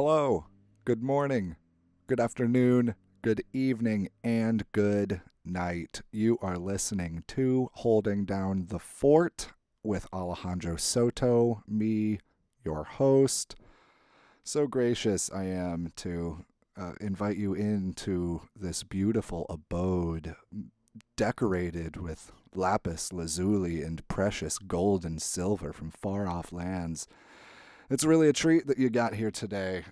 Hello, good morning, good afternoon, good evening, and good night. You are listening to Holding Down the Fort with Alejandro Soto, me, your host. So gracious I am to invite you into this beautiful abode decorated with lapis lazuli and precious gold and silver from far off lands. It's really a treat that you got here today.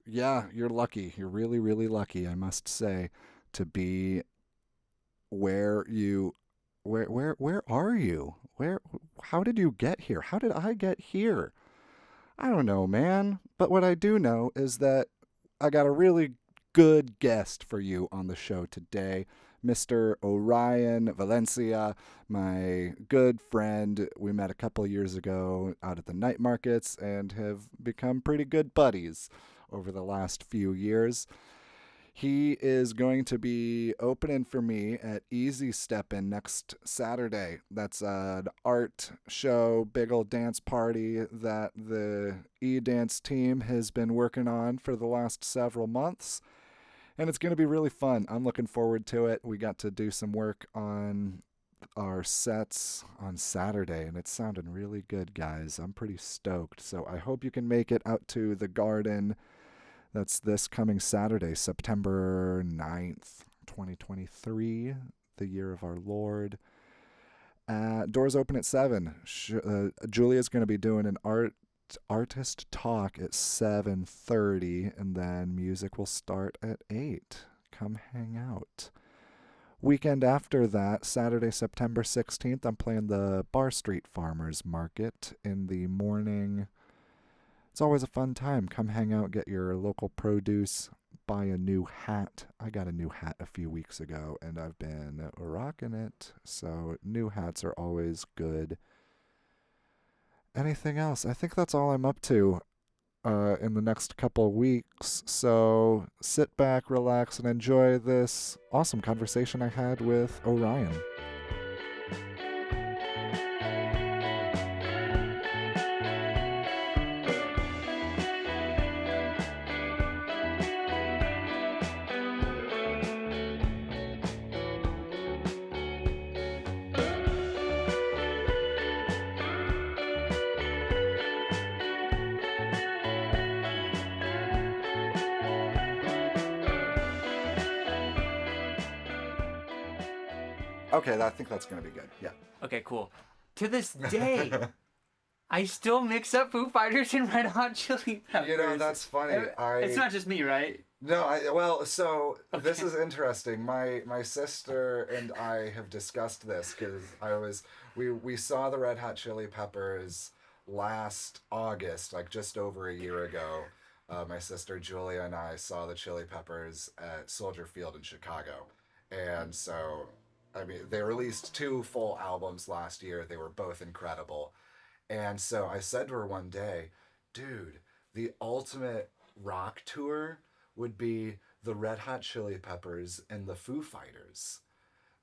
Yeah, you're lucky. You're really, really lucky, I must say, to be where you. Where are you? How did you get here? How did I get here? I don't know, man. But what I do know is that I got a really good guest for you on the show today. Mr. Orion Valencia, my good friend. We met a couple years ago out at the night markets and have become pretty good buddies over the last few years. He is going to be opening for me at Easy Steppin next Saturday. That's an art show, big old dance party that the E-Dance team has been working on for the last several months. And it's going to be really fun. I'm looking forward to it. We got to do some work on our sets on Saturday, and it's sounding really good, guys. I'm pretty stoked. So I hope you can make it out to the garden. That's this coming Saturday, September 9th, 2023, the year of our Lord. Doors open at 7. Julia's going to be doing an artist talk at 7:30, and then music will start at 8. Come hang out. Weekend after that, Saturday, September 16th, I'm playing the Bar Street Farmers Market in the morning. It's always a fun time. Come hang out, get your local produce, buy a new hat. I got a new hat a few weeks ago, and I've been rocking it. So new hats are always good. Anything else? I think that's all I'm up to in the next couple of weeks. So sit back, relax, and enjoy this awesome conversation I had with Orion. Okay, I think that's going to be good. Yeah. Okay, cool. To this day, I still mix up Foo Fighters and Red Hot Chili Peppers. You know, that's funny. It's not just me, right? No, so this is interesting. My sister and I have discussed this because we saw the Red Hot Chili Peppers last August, like just over a year ago. My sister Julia and I saw the Chili Peppers at Soldier Field in Chicago, and so I mean they released two full albums last year. They were both incredible, and so I said to her one day, "Dude, the ultimate rock tour would be the Red Hot Chili Peppers and the Foo Fighters.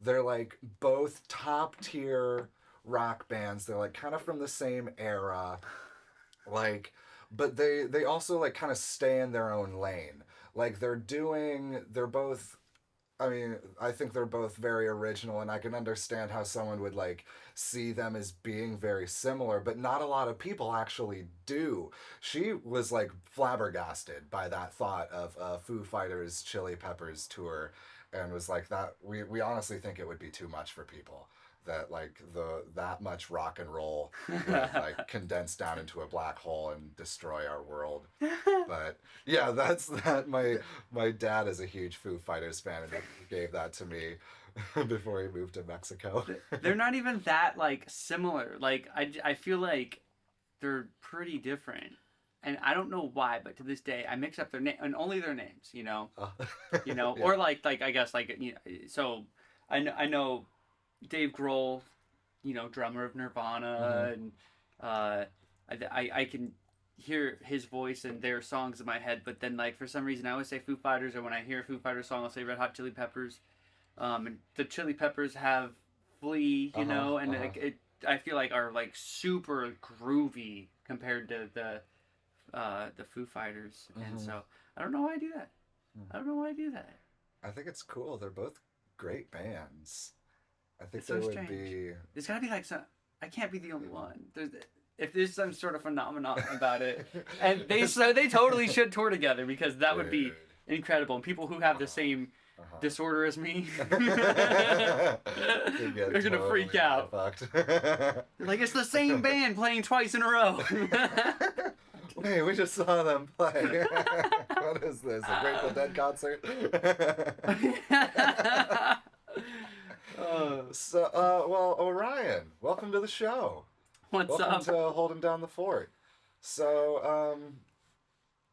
They're like both top tier rock bands. They're like kind of from the same era, like, but they also like kind of stay in their own lane. Like they're both. I mean, I think they're both very original, and I can understand how someone would like see them as being very similar, but not a lot of people actually do. She was like flabbergasted by that thought of a Foo Fighters Chili Peppers tour, and was like that. We honestly think it would be too much for people. That like that much rock and roll would like condense down into a black hole and destroy our world. But yeah, that's that. My dad is a huge Foo Fighters fan, and he gave that to me before he moved to Mexico. They're not even that like similar. Like I feel like they're pretty different, and I don't know why. But to this day, I mix up their name and only their names. Yeah. Or like I guess like So I know Dave Grohl, drummer of Nirvana, and I can hear his voice and their songs in my head, but then like for some reason I always say Foo Fighters, or when I hear a Foo Fighters song I'll say Red Hot Chili Peppers. And the Chili Peppers have Flea, and like I feel like are like super groovy compared to the the Foo Fighters, and Mm-hmm. so I don't know why I do that. I don't know why I do that. I think it's cool. They're both great bands. I think It's they so would strange. be. There's gotta be like some. I can't be the only one. If there's some sort of phenomenon about it, and they totally should tour together because that would be Dude. incredible. And people who have the Uh-huh. same Uh-huh. disorder as me, Could get they're gonna totally freak out. fucked. They're like, it's the same band playing twice in a row. Wait, we just saw them play. What is this? A Grateful Dead concert? Well, Orion, welcome to the show. What's Welcome up? to Holding Down the Fort. So,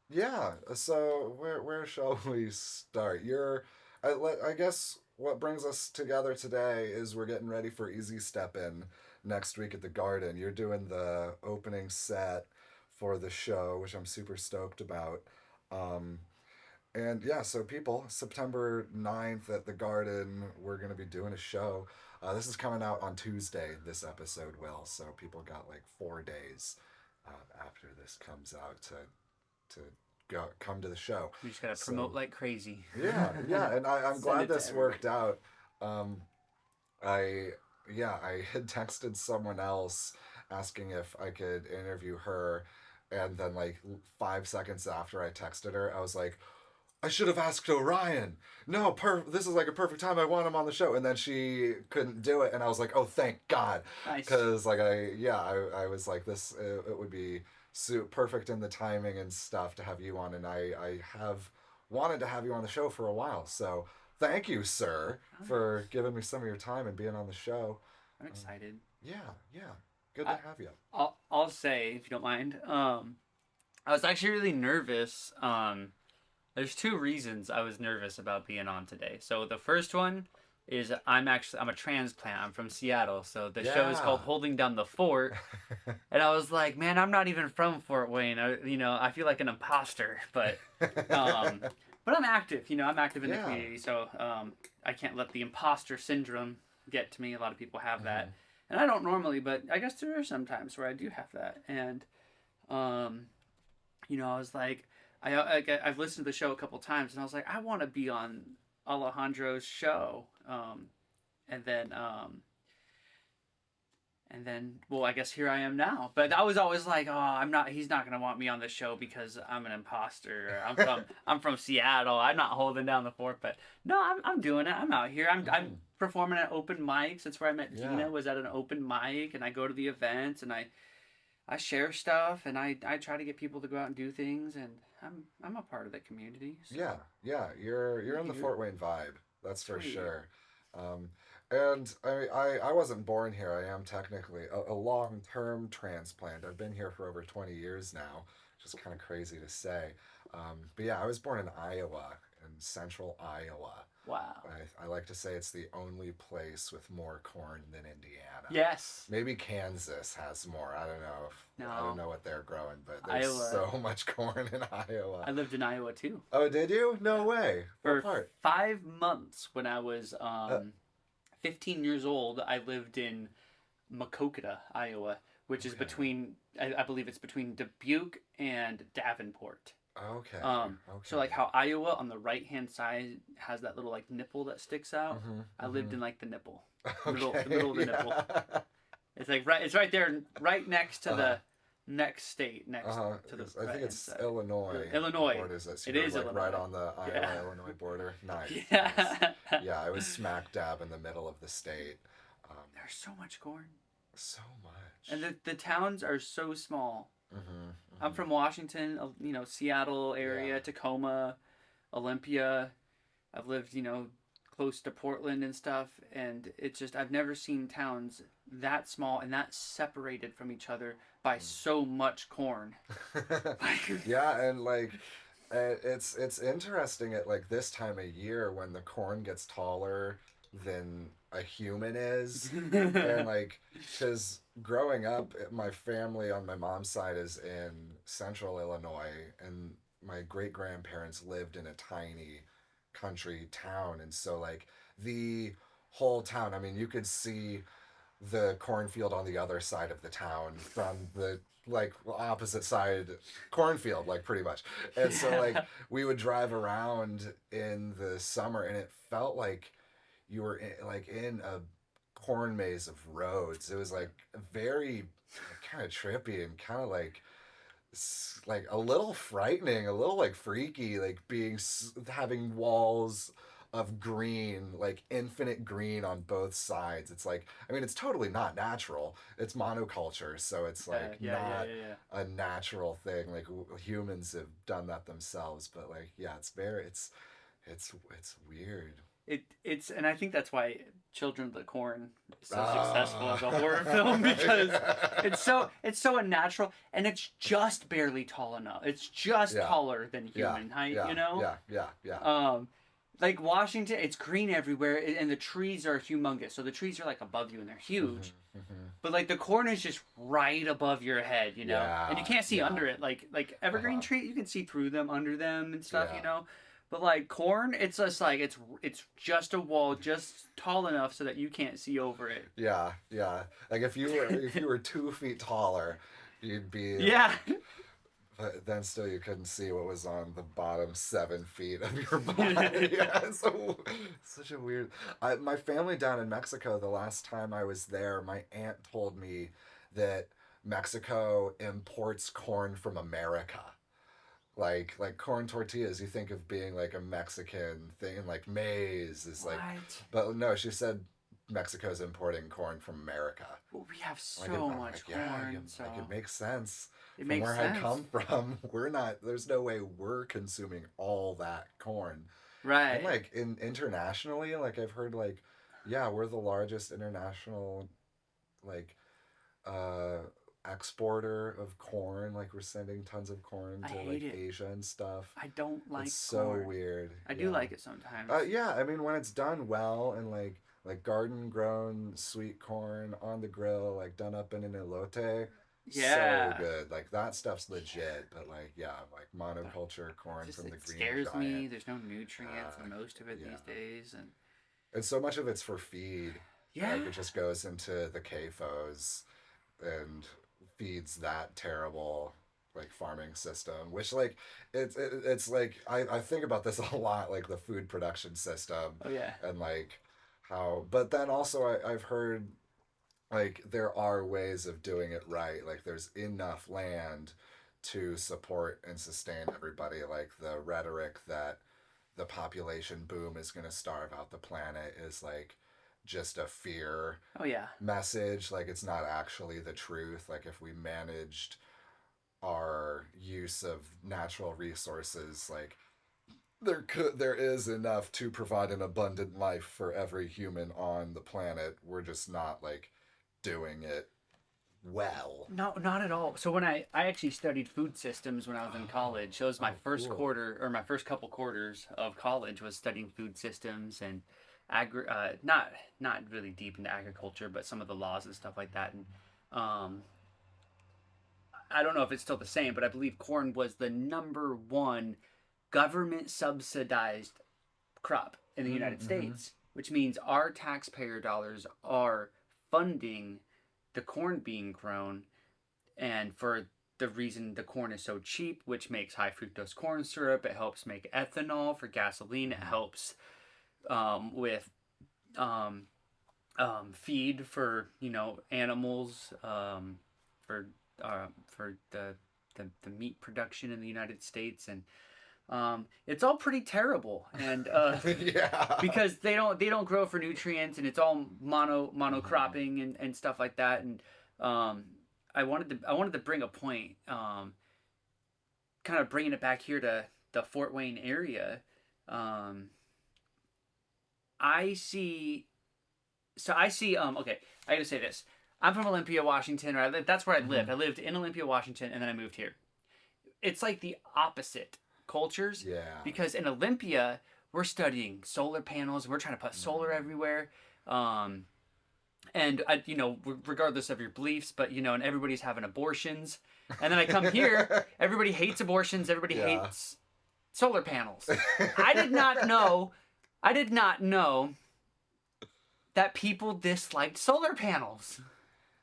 yeah. So, where shall we start? I guess what brings us together today is we're getting ready for Easy Steppin next week at the Garden. You're doing the opening set for the show, which I'm super stoked about. Um, and yeah, so people, September 9th at the Garden, we're going to be doing a show. This is coming out on Tuesday, this episode will. So people got like 4 days after this comes out to come to the show. We just gotta So, promote like crazy. yeah, and I'm Send glad it to this everybody. worked out. Um, I I had texted someone else asking if I could interview her, and then like 5 seconds after I texted her, I was like, I should have asked Orion. No, this is like a perfect time. I want him on the show, and then she couldn't do it, and I was like, oh, thank God, Nice. because like I was like this. It would be perfect in the timing and stuff to have you on, and I have wanted to have you on the show for a while. So thank you, sir, for giving me some of your time and being on the show. I'm excited. Yeah, yeah, good I, to have you. I'll say if you don't mind. I was actually really nervous. There's two reasons I was nervous about being on today. So the first one is I'm a transplant. I'm from Seattle, so the show is called Yeah. Holding Down the Fort, and I was like, man, I'm not even from Fort Wayne. I feel like an imposter, um, but I'm active. I'm active in the Yeah. community, so I can't let the imposter syndrome get to me. A lot of people have that, Mhm. and I don't normally, but I guess there are some times where I do have that, and um, I was like, I've listened to the show a couple times, and I was like, I want to be on Alejandro's show, and then well, I guess here I am now. But I was always like, oh, I'm not. He's not gonna want me on the show because I'm an imposter. I'm from Seattle. I'm not holding down the fort. But no, I'm doing it. I'm out here. I'm performing at open mics. That's where I met Yeah. Dina. Was at an open mic, and I go to the events, and I share stuff, and I try to get people to go out and do things, and I'm a part of the community. So. Yeah, you're in the You. Fort Wayne vibe. That's for Sweet. sure. And I wasn't born here. I am technically a long-term transplant. I've been here for over 20 years now, which is kind of crazy to say. But yeah, I was born in Iowa, in central Iowa. Wow. I like to say it's the only place with more corn than Indiana. Yes. Maybe Kansas has more. I don't know. I don't know what they're growing, but there's Iowa. so much corn in Iowa. I lived in Iowa too. Oh, did you? No way. What For part? 5 months when I was 15 years old, I lived in Makokata, Iowa, which is Okay. between, I believe it's between Dubuque and Davenport. Okay. Okay. Okay. So like how Iowa on the right hand side has that little like nipple that sticks out. Mhm, I lived in like the nipple. Okay. the middle of the nipple. It's like it's right there, right next to the next state, next to the. I think right-hand it's side. Illinois. Illinois. What is it? So It you're is like right Illinois. on the Yeah. Iowa-Illinois border. Nice. Yeah. Nice. Yeah, I was smack dab in the middle of the state. There's so much corn, So much. and the towns are so small. Mm-hmm, I'm from Washington, Seattle area, Yeah. Tacoma, Olympia. I've lived, close to Portland and stuff, and it's just I've never seen towns that small and that separated from each other by so much corn. Yeah, and like it's interesting at like this time of year when the corn gets taller than a human is, and like because growing up, my family on my mom's side is in central Illinois, and my great grandparents lived in a tiny country town, and so like the whole town. I mean, you could see the cornfield on the other side of the town from the like opposite side cornfield, like pretty much. And so like Yeah. we would drive around in the summer, and it felt like you were in a corn maze of roads. It was like very kind of trippy and kind of like a little frightening, a little like freaky, like having walls of green, like infinite green on both sides. It's like, I mean, it's totally not natural. It's monoculture, so it's Yeah, like yeah, yeah, not yeah, a natural thing. Like humans have done that themselves, but like yeah, it's weird. it's and I think that's why Children of the Corn is so successful Ah. as a horror film because it's so unnatural and it's just barely tall enough. It's just Yeah, taller than yeah, human height, yeah, you know? yeah, yeah, yeah. Like Washington, it's green everywhere and the trees are humongous. So the trees are like above you and they're huge. Hmm, hmm. But like the corn is just right above your head, you know? And you Yeah, can't see yeah. under it. Like evergreen Uh-huh. tree, you can see through them, under them and stuff, Yeah. you know? But like corn, it's just like it's just a wall just tall enough so that you can't see over it. Yeah, yeah. Like if you were 2 feet taller, you'd be Yeah. like, but then still you couldn't see what was on the bottom 7 feet of your body. Yeah, so such a weird. My family down in Mexico. The last time I was there, my aunt told me that Mexico imports corn from America. Like corn tortillas, you think of being like a Mexican thing, and like maize is like, What? but no, she said Mexico's importing corn from America. Well, we have Like, so I'm much like, yeah, corn, so like it makes sense. it From makes where I sense. come from, we're not. There's no way we're consuming all that corn. And Right. like internationally, like I've heard, like, yeah, we're the largest international like uh exporter of corn. Like we're sending tons of corn I to hate like it. Asia and stuff. I don't It's like so corn. weird. I do Yeah. like it sometimes. Yeah, I mean when it's done well and like garden grown sweet corn on the grill, like done up in an elote, so Yeah. good. Like that stuff's legit. But like yeah, like monoculture corn Just from the it Green scares Giant. me. There's no nutrients Uh, in most of it yeah, these days, and and so much of it's for feed. yeah, Like it just goes into the CAFOs and feeds that terrible like farming system, which like it's like I think about this a lot, like the food production system oh yeah, and like how, but then also I've heard like there are ways of doing it right. Like there's enough land to support and sustain everybody. Like the rhetoric that the population boom is going to starve out the planet is like just a fear oh yeah. message. Like it's not actually the truth. Like if we managed our use of natural resources, like there is enough to provide an abundant life for every human on the planet. We're just not like doing it well. No, not at all. So when I actually studied food systems when I was in college. So it was my Oh, first cool. quarter or my first couple quarters of college was studying food systems and not really deep into agriculture, but some of the laws and stuff like that. And um, I don't know if it's still the same, but I believe corn was the number one government subsidized crop in the United Mm-hmm. States, which means our taxpayer dollars are funding the corn being grown. And for the reason the corn is so cheap, which makes high fructose corn syrup, it helps make ethanol for gasoline, it helps with um, feed for animals for the meat production in the United States, and it's all pretty terrible, and Yeah. because they don't grow for nutrients, and it's all Mm-hmm. monocropping and stuff like that, and um, I wanted to bring a point, kind of bringing it back here to the Fort Wayne area. Um, I see okay, I gotta say this. I'm from Olympia, Washington, or that's where I lived. Mm-hmm. I lived in Olympia, Washington, and then I moved here. It's like the opposite cultures, Yeah. because in Olympia we're studying solar panels. We're trying to put solar Mm-hmm. everywhere, um, and regardless of your beliefs, but and everybody's having abortions. And then I come here, everybody hates abortions. Everybody Yeah. hates solar panels. I did not know. I did not know that people disliked solar panels.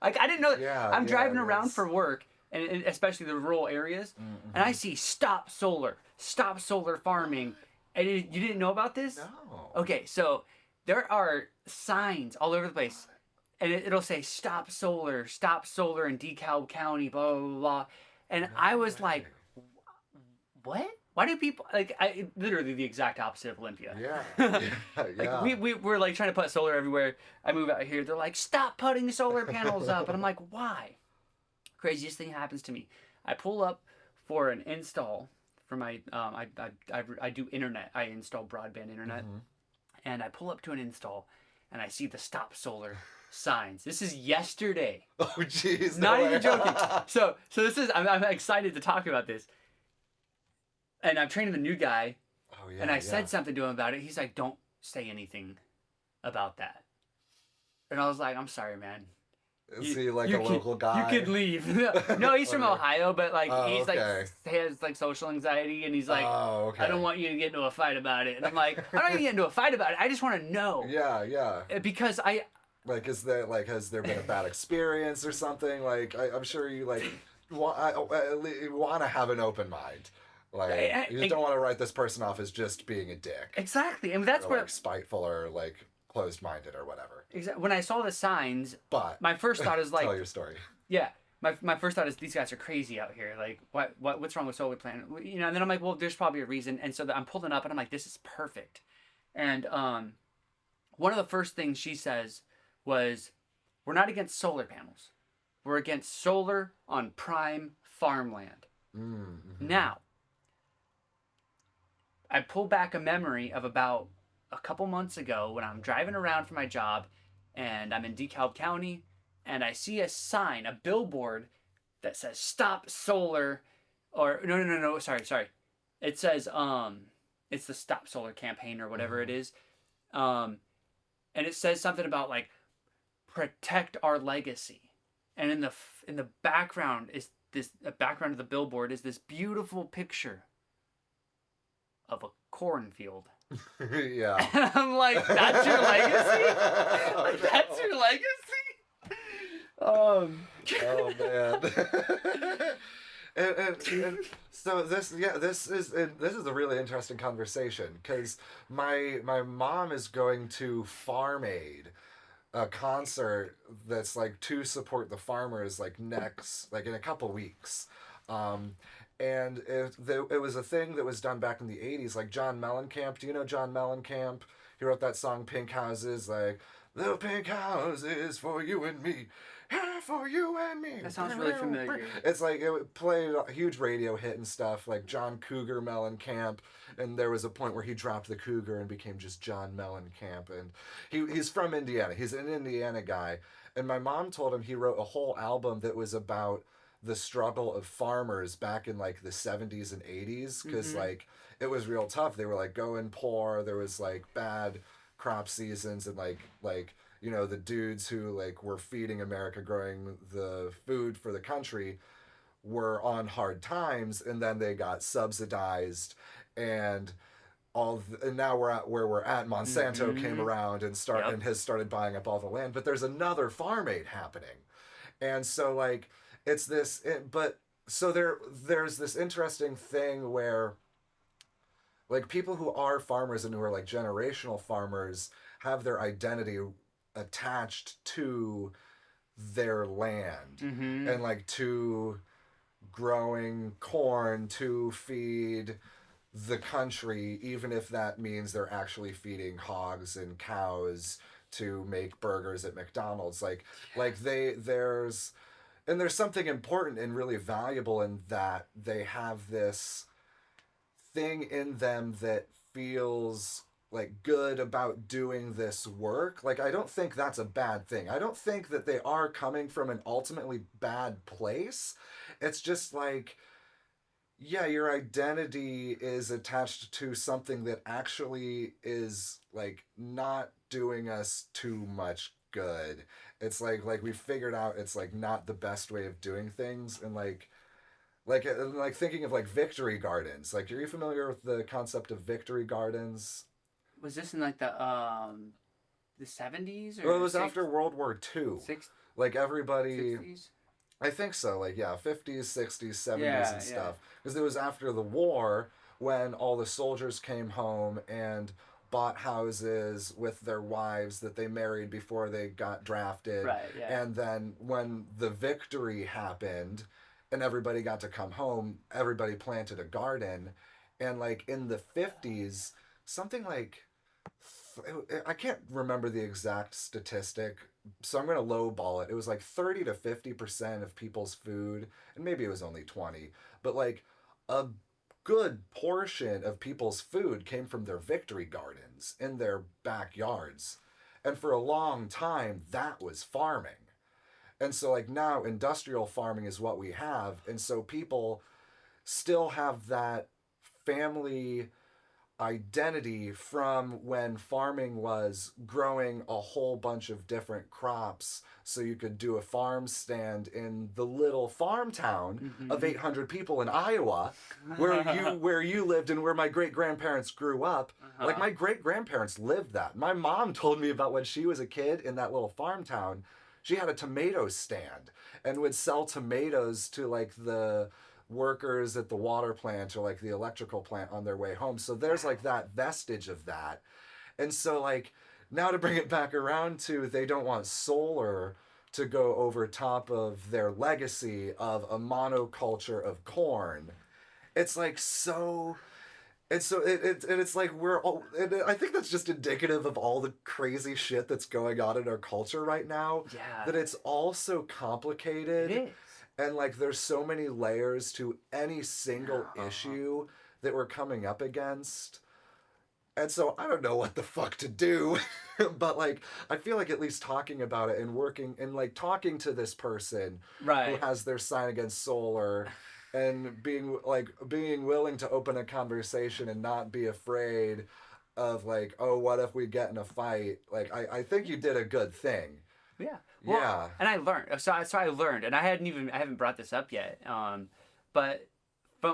Like, I didn't know that. Yeah, I'm driving it around is. for work, and especially the rural areas, and I see stop solar farming. And you didn't know about this? No. Okay, so there are signs all over the place, and it'll say stop solar in DeKalb County, blah, blah, blah. And I was like, what? Why do people like? I literally the exact opposite of Olympia. Yeah. Like Yeah. we're like trying to put solar everywhere. I move out here. They're like, stop putting solar panels up, and I'm like, why? Craziest thing happens to me. I pull up for an install for my I do internet. I install broadband internet, and I pull up to an install, and I see the stop solar signs. This is yesterday. Oh, jeez. Not no even way. joking. So this is I'm excited to talk about this. And I'm training the new guy, Oh, yeah. and I said something to him about it. He's like, "Don't say anything about that." And I was like, "I'm sorry, man. Is he like a local guy? You could leave." No, he's from Okay. Ohio, but like Oh, he's okay. like he has like social anxiety, and he's like, Oh, okay. "I don't want you to get into a fight about it." And I'm like, "I don't want you to get into a fight about it. I just want to know." Yeah. Because I Like, has there been a bad experience or something? Like, I'm sure you like want to have an open mind. Like, you just don't want to write this person off as just being a dick. exactly, and that's or, what like, spiteful or like closed-minded or whatever. when I saw the signs, But my first thought is like, tell your story. yeah. My first thought is these guys are crazy out here. Like, what's wrong with solar planet? You know, and then I'm like, well, there's probably a reason. And so I'm pulling up, and I'm like, this is perfect. And one of the first things she says was, we're not against solar panels. We're against solar on prime farmland. Mm-hmm. Now, I pull back a memory of about a couple months ago when I'm driving around for my job, and I'm in DeKalb County, and I see a sign, a billboard that says "Stop Solar," or no, sorry. It says it's the Stop Solar campaign or whatever it is, and it says something about like protect our legacy, and in the background is this background of the billboard is this beautiful picture of a cornfield. Yeah. And I'm like, that's your legacy? Like, that's your legacy? Oh man. and so this is a really interesting conversation because my mom is going to Farm Aid, a concert that's like to support the farmers like next like in a couple weeks. And it was a thing that was done back in the 80s, like John Mellencamp. Do you know John Mellencamp? He wrote that song Pink Houses, like little pink houses for you and me, for you and me. That sounds really familiar. It's like it played a huge radio hit and stuff, like John Cougar Mellencamp, and there was a point where he dropped the Cougar and became just John Mellencamp, and he's from Indiana. He's an Indiana guy, and my mom told him he wrote a whole album that was about the struggle of farmers back in like the 70s and 80s because like it was real tough. They were like going poor. There was like bad crop seasons and like you know the dudes who like were feeding America, growing the food for the country, were on hard times, and then they got subsidized and and now we're at where we're at. Monsanto came around and and has started buying up all the land, but there's another Farm Aid happening, and so like it's this but so there's this interesting thing where like people who are farmers and who are like generational farmers have their identity attached to their land and like to growing corn to feed the country, even if that means they're actually feeding hogs and cows to make burgers at McDonald's. Like there's something important and really valuable in that they have this thing in them that feels like good about doing this work. Like I don't think that's a bad thing. I don't think that they are coming from an ultimately bad place. It's just like, yeah, your identity is attached to something that actually is like not doing us too much good. It's like we figured out it's like not the best way of doing things, and like thinking of like victory gardens. Like, are you familiar with the concept of victory gardens? Was this in like the the 70s Well, it or was after World War II. six, Like everybody, 60s? I think so. Like, yeah, 50s, 60s, 70s, Yeah, and yeah. stuff. Because it was after the war when all the soldiers came home and bought houses with their wives that they married before they got drafted. Right, yeah. And then when the victory happened and everybody got to come home, everybody planted a garden. And like in the 50s, something like I can't remember the exact statistic, so I'm going to lowball it. It was like 30 to 50% of people's food, and maybe it was only 20, but like a good portion of people's food came from their victory gardens in their backyards. And for a long time, that was farming. And so, like, now industrial farming is what we have. And so, people still have that family identity from when farming was growing a whole bunch of different crops so you could do a farm stand in the little farm town of 800 people in Iowa where you lived and where my great grandparents grew up. Like my great grandparents lived that. My mom told me about when she was a kid in that little farm town. She had a tomato stand and would sell tomatoes to like the workers at the water plant or like the electrical plant on their way home. So there's like that vestige of that. And so like now to bring it back around to they don't want solar to go over top of their legacy of a monoculture of corn. It's like so it's like we're all I think that's just indicative of all the crazy shit that's going on in our culture right now. Yeah. That it's all so complicated. It is. And like there's so many layers to any single issue that we're coming up against. And so I don't know what the fuck to do. But like I feel like at least talking about it and working and like talking to this person Right. who has their sign against solar and being willing to open a conversation and not be afraid of like, oh, what if we get in a fight? Like I think you did a good thing. Yeah. Well, Yeah. and I learned. So I learned, and I haven't brought this up yet. But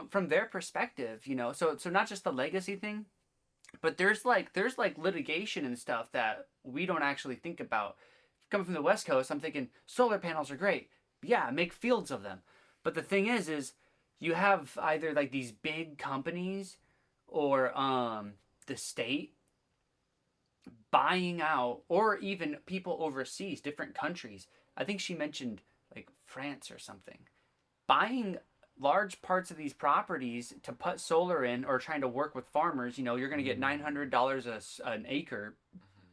from their perspective, so not just the legacy thing, but there's like litigation and stuff that we don't actually think about. Coming from the West Coast, I'm thinking solar panels are great. Yeah, make fields of them. But the thing is you have either like these big companies or the state buying out, or even people overseas, different countries. I think she mentioned like France or something, buying large parts of these properties to put solar in, or trying to work with farmers. You're going to get $900 an acre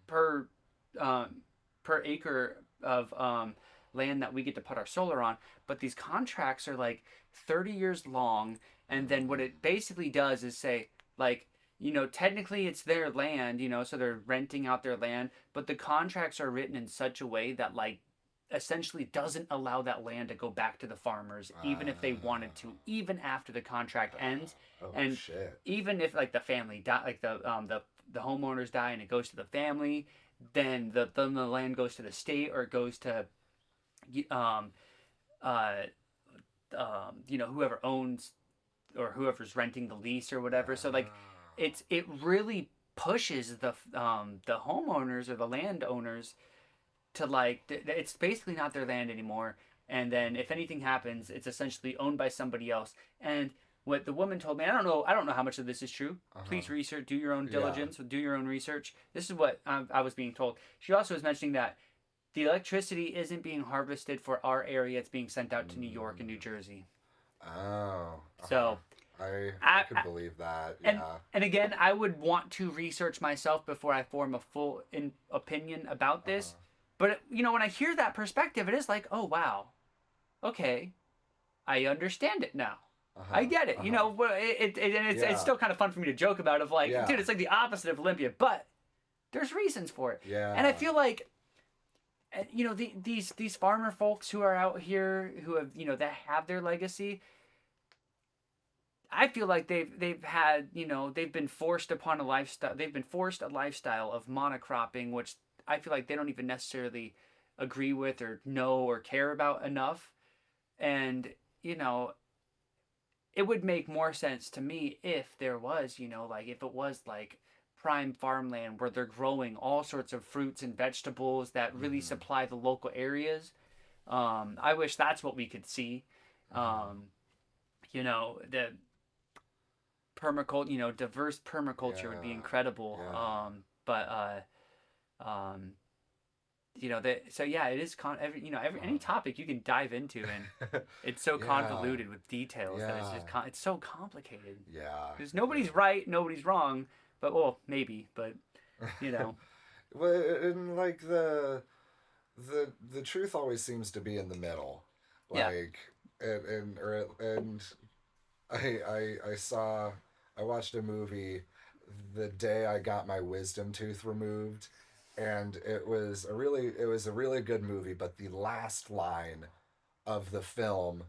per acre of land that we get to put our solar on. But these contracts are like 30 years long, and then what it basically does is say like, technically it's their land, so they're renting out their land, but the contracts are written in such a way that like essentially doesn't allow that land to go back to the farmers, even if they wanted to, even after the contract ends. And shit. Even if like the family die, like the homeowners die and it goes to the family, then the land goes to the state, or it goes to whoever owns or whoever's renting the lease or whatever. So like it really pushes the homeowners or the landowners to like it's basically not their land anymore. And then if anything happens, it's essentially owned by somebody else. And what the woman told me, I don't know how much of this is true. Please research, do your own diligence, do your own research. This is what I was being told. She also was mentioning that the electricity isn't being harvested for our area; it's being sent out to New York and New Jersey. Oh. So I could believe that. And, Yeah. and again, I would want to research myself before I form a full opinion about this. But when I hear that perspective, it is like, oh wow, okay, I understand it now. I get it. It's still kind of fun for me to joke about. Of like, dude, it's like the opposite of Olympia, but there's reasons for it. Yeah. And I feel like, these farmer folks who are out here who have that have their legacy. I feel like they've had they've been forced upon a lifestyle. They've been forced a lifestyle of monocropping, which I feel like they don't even necessarily agree with or know or care about enough. And it would make more sense to me if there was like if it was like prime farmland where they're growing all sorts of fruits and vegetables that really supply the local areas. I wish that's what we could see. The permaculture, diverse permaculture would be Yeah. incredible. Yeah. Um, so yeah, it is any topic you can dive into, and it's so Yeah. convoluted with details that it's Yeah. just it's so complicated. Yeah. Because nobody's Yeah. right, nobody's wrong, but well, maybe, but you know, Well, and like the truth always seems to be in the middle, yeah. like and I watched a movie the day I got my wisdom tooth removed, and it was a really good movie, but the last line of the film,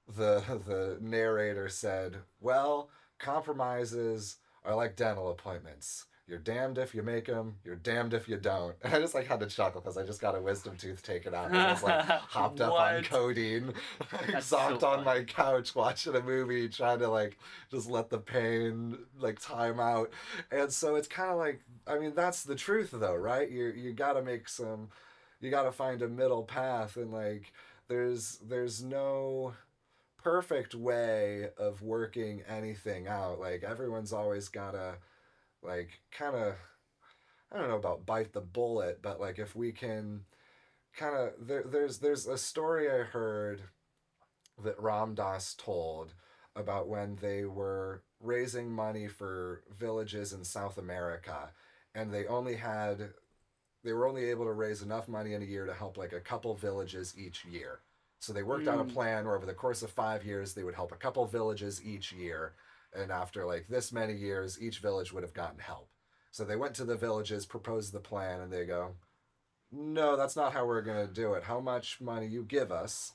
the narrator said, "Well, compromises are like dental appointments. You're damned if you make them. You're damned if you don't." And I just like had to chuckle because I just got a wisdom tooth taken out and was like hopped up on What? codeine, like That's so zonked on my funny. couch watching a movie, trying to like just let the pain like time out. And so it's kind of like, I mean, that's the truth though, right? You gotta make some, you gotta find a middle path, and like there's no perfect way of working anything out. Like everyone's always gotta like kind of, I don't know about bite the bullet, but like if we can kind of there's a story I heard that Ram Dass told about when they were raising money for villages in South America, and they were only able to raise enough money in a year to help like a couple villages each year. So they worked out a Mm, plan where over the course of 5 years, they would help a couple villages each year. And after like this many years, each village would have gotten help. So they went to the villages, proposed the plan, and they go, "No, that's not how we're going to do it. How much money you give us,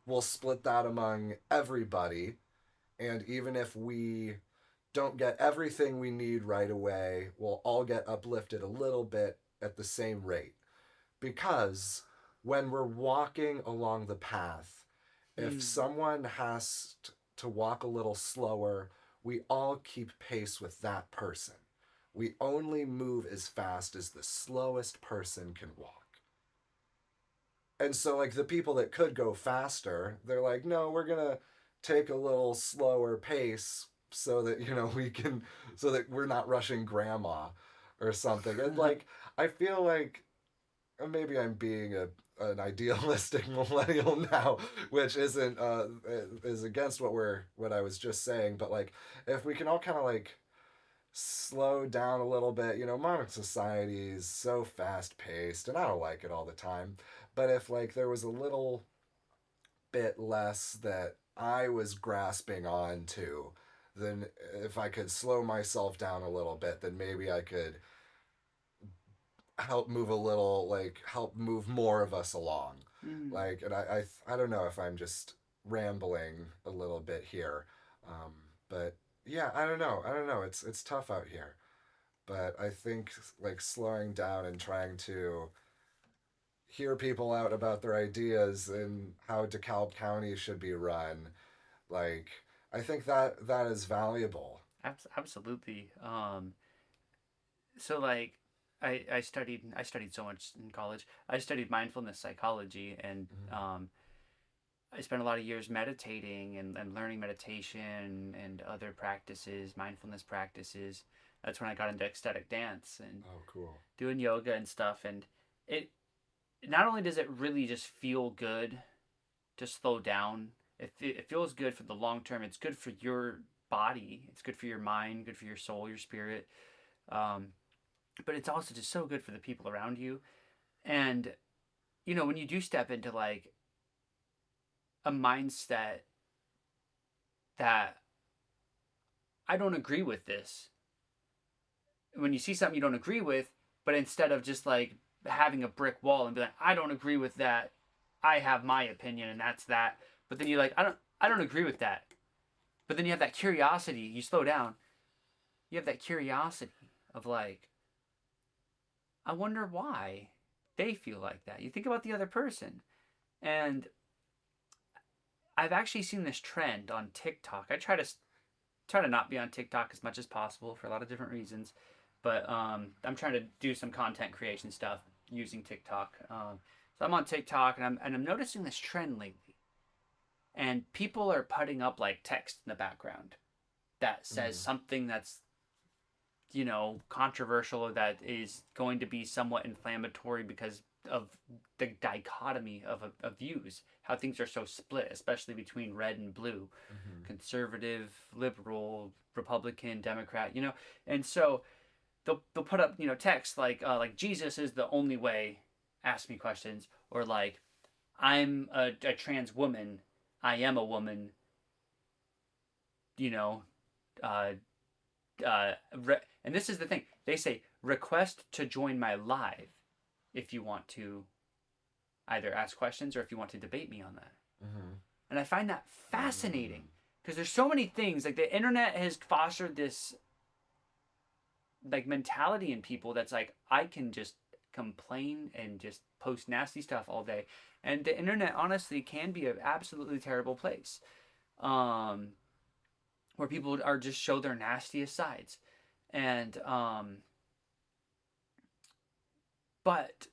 we'll split that among everybody. And even if we don't get everything we need right away, we'll all get uplifted a little bit at the same rate." Because when we're walking along the path, if mm, someone has to walk a little slower, we all keep pace with that person. We only move as fast as the slowest person can walk. And so, like, the people that could go faster, they're like, "No, we're going to take a little slower pace so that, we can, so that we're not rushing grandma or something." And, like, I feel like maybe I'm being an idealistic millennial now, which isn't is against what I was just saying. But like, if we can all kind of like slow down a little bit, modern society is so fast paced, and I don't like it all the time. But if like there was a little bit less that I was grasping on to, then if I could slow myself down a little bit, then maybe I could help move a little, like help move more of us along. mm. Like, and I don't know if I'm just rambling a little bit here, um, but yeah, I don't know. It's tough out here, but I think like slowing down and trying to hear people out about their ideas and how DeKalb County should be run, like I think that is valuable. Absolutely. So like I studied so much in college. I studied mindfulness psychology, and Mm-hmm. I spent a lot of years meditating and learning meditation and other practices, mindfulness practices. That's when I got into ecstatic dance and Oh, cool. doing yoga and stuff. And it not only does it really just feel good to slow down, it feels good for the long term. It's good for your body. It's good for your mind. Good for your soul, your spirit. Um, but it's also just so good for the people around you. And when you do step into like a mindset that I don't agree with this, when you see something you don't agree with, but instead of just like having a brick wall and be like, I don't agree with that, I have my opinion and that's that. But then you're like, I don't agree with that. But then you have that curiosity. You slow down. You have that curiosity of like, I wonder why they feel like that. You think about the other person. And I've actually seen this trend on TikTok. I try to try to not be on TikTok as much as possible for a lot of different reasons. But I'm trying to do some content creation stuff using TikTok. So I'm on TikTok, and I'm noticing this trend lately. And people are putting up like text in the background that says something that's, you know, controversial, or that is going to be somewhat inflammatory because of the dichotomy of views, how things are so split, especially between red and blue, conservative, liberal, Republican, Democrat, you know. And so they'll put up, you know, text like Jesus is the only way, ask me questions, or like I'm a trans woman, I am a woman, you know, and this is the thing. They say, request to join my live if you want to either ask questions or if you want to debate me on that. And I find that fascinating because there's so many things. Like, the internet has fostered this like mentality in people that's like, I can just complain and just post nasty stuff all day. And the internet honestly can be an absolutely terrible place, where people are just show their nastiest sides. And but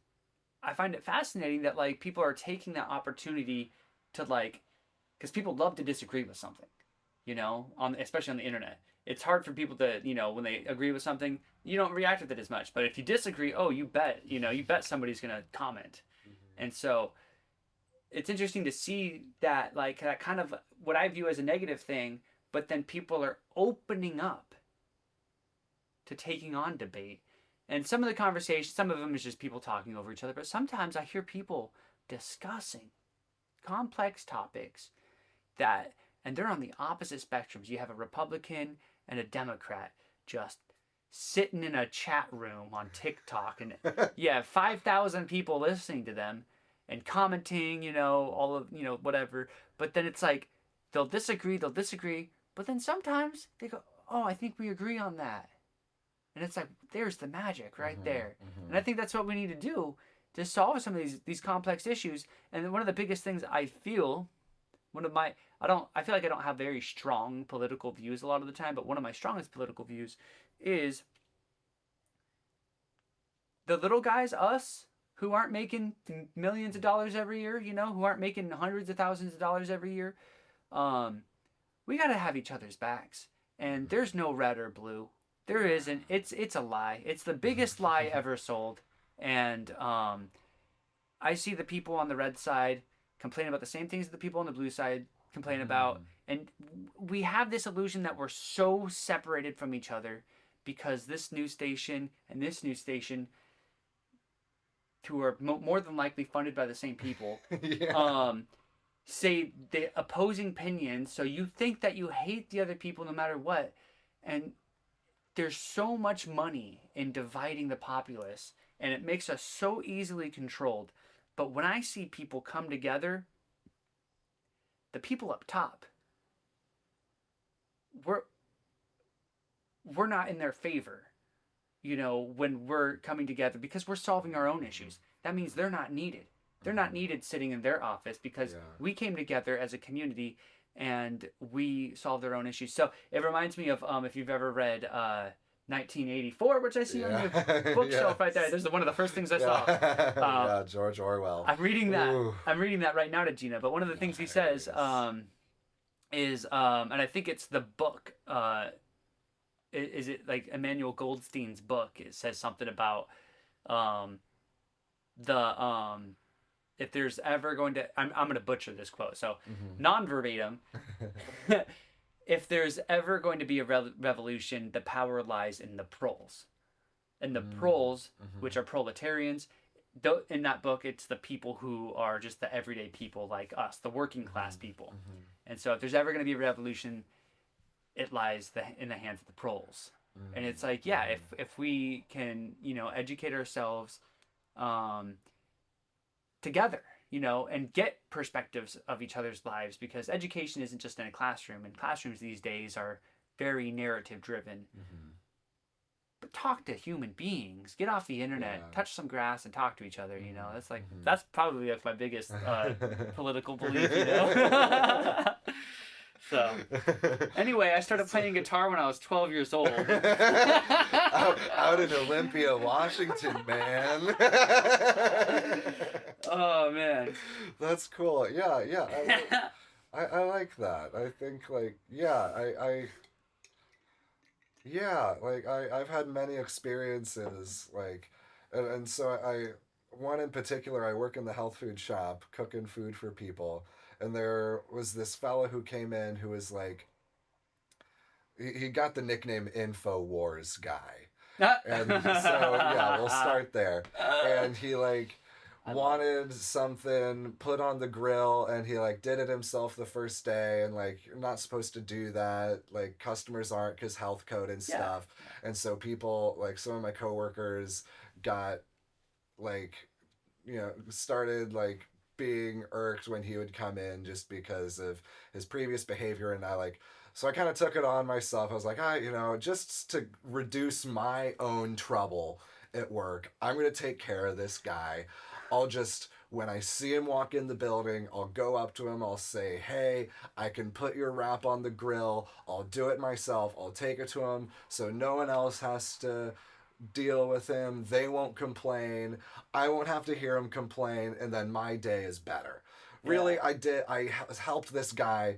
I find it fascinating that like people are taking that opportunity to, like, because people love to disagree with something, you know, especially on the internet. It's hard for people to, you know, when they agree with something, you don't react with it as much. But if you disagree, oh, you bet somebody's gonna comment. And so it's interesting to see that, like, that kind of what I view as a negative thing, but then people are opening up to taking on debate. And some of the conversations, some of them is just people talking over each other, but sometimes I hear people discussing complex topics and they're on the opposite spectrums. You have a Republican and a Democrat just sitting in a chat room on TikTok, and you have 5,000 people listening to them and commenting, you know, all of, you know, whatever. But then it's like, they'll disagree, but then sometimes they go, oh, I think we agree on that. And it's like, there's the magic right there. And I think that's what we need to do to solve some of these complex issues. And one of the biggest things I feel, I feel like I don't have very strong political views a lot of the time, but one of my strongest political views is the little guys, us, who aren't making millions of dollars every year, you know, who aren't making hundreds of thousands of dollars every year. We got to have each other's backs. And there's no red or blue. There isn't. It's a lie. It's the biggest lie ever sold. And I see the people on the red side complain about the same things that the people on the blue side complain about. And we have this illusion that we're so separated from each other because this news station and this news station, who are more than likely funded by the same people, say the opposing opinions. So you think that you hate the other people no matter what. And there's so much money in dividing the populace, and it makes us so easily controlled. But when I see people come together, the people up top, we're not in their favor, you know, when we're coming together, because we're solving our own issues. That means they're not needed. They're not needed sitting in their office because we came together as a community and we solve their own issues. So it reminds me of, if you've ever read 1984, which I see on your bookshelf right there. This is one of the first things I saw. George Orwell. I'm reading that. Ooh. I'm reading that right now to Gina. But one of the things he says is, and I think it's the book. Is it like Emmanuel Goldstein's book? It says something about if there's ever going to, I'm going to butcher this quote, so non-verbatim, if there's ever going to be a revolution, the power lies in the proles. And the proles, which are proletarians, in that book, it's the people who are just the everyday people like us, the working class people. And so if there's ever going to be a revolution, it lies in the hands of the proles. And it's like, if we can, you know, educate ourselves together, you know, and get perspectives of each other's lives, because education isn't just in a classroom, and classrooms these days are very narrative driven. But talk to human beings, get off the internet, touch some grass and talk to each other, you know. That's like that's probably like my biggest political belief, you know. So anyway, I started playing guitar when I was 12 years old. Out in Olympia, Washington, man. Oh man. That's cool. Yeah, yeah. I like that. I think like yeah, I've had many experiences like and so I one in particular I work in the health food shop cooking food for people and there was this fella who came in who was like he got the nickname Info Wars guy. And so yeah, we'll start there. And he like wanted something put on the grill and he like did it himself the first day and like you're not supposed to do that, like customers aren't because health code and stuff. And so people like some of my coworkers got like started like being irked when he would come in just because of his previous behavior and I like so I kind of took it on myself. I was like, just to reduce my own trouble at work, I'm going to take care of this guy. I'll just, when I see him walk in the building, I'll go up to him. I'll say, hey, I can put your wrap on the grill. I'll do it myself. I'll take it to him so no one else has to deal with him. They won't complain. I won't have to hear him complain. And then my day is better. Really, I helped this guy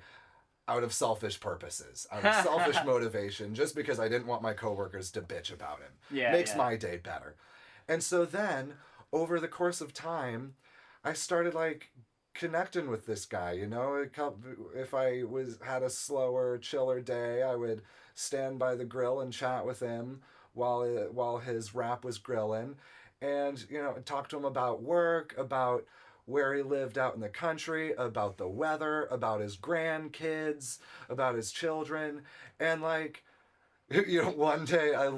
out of selfish purposes, out of selfish motivation, just because I didn't want my coworkers to bitch about him. Makes my day better. And so then, over the course of time, I started like connecting with this guy. If I had a slower, chiller day, I would stand by the grill and chat with him while his wrap was grilling, and talk to him about work, about where he lived out in the country, about the weather, about his grandkids, about his children. And like, one day I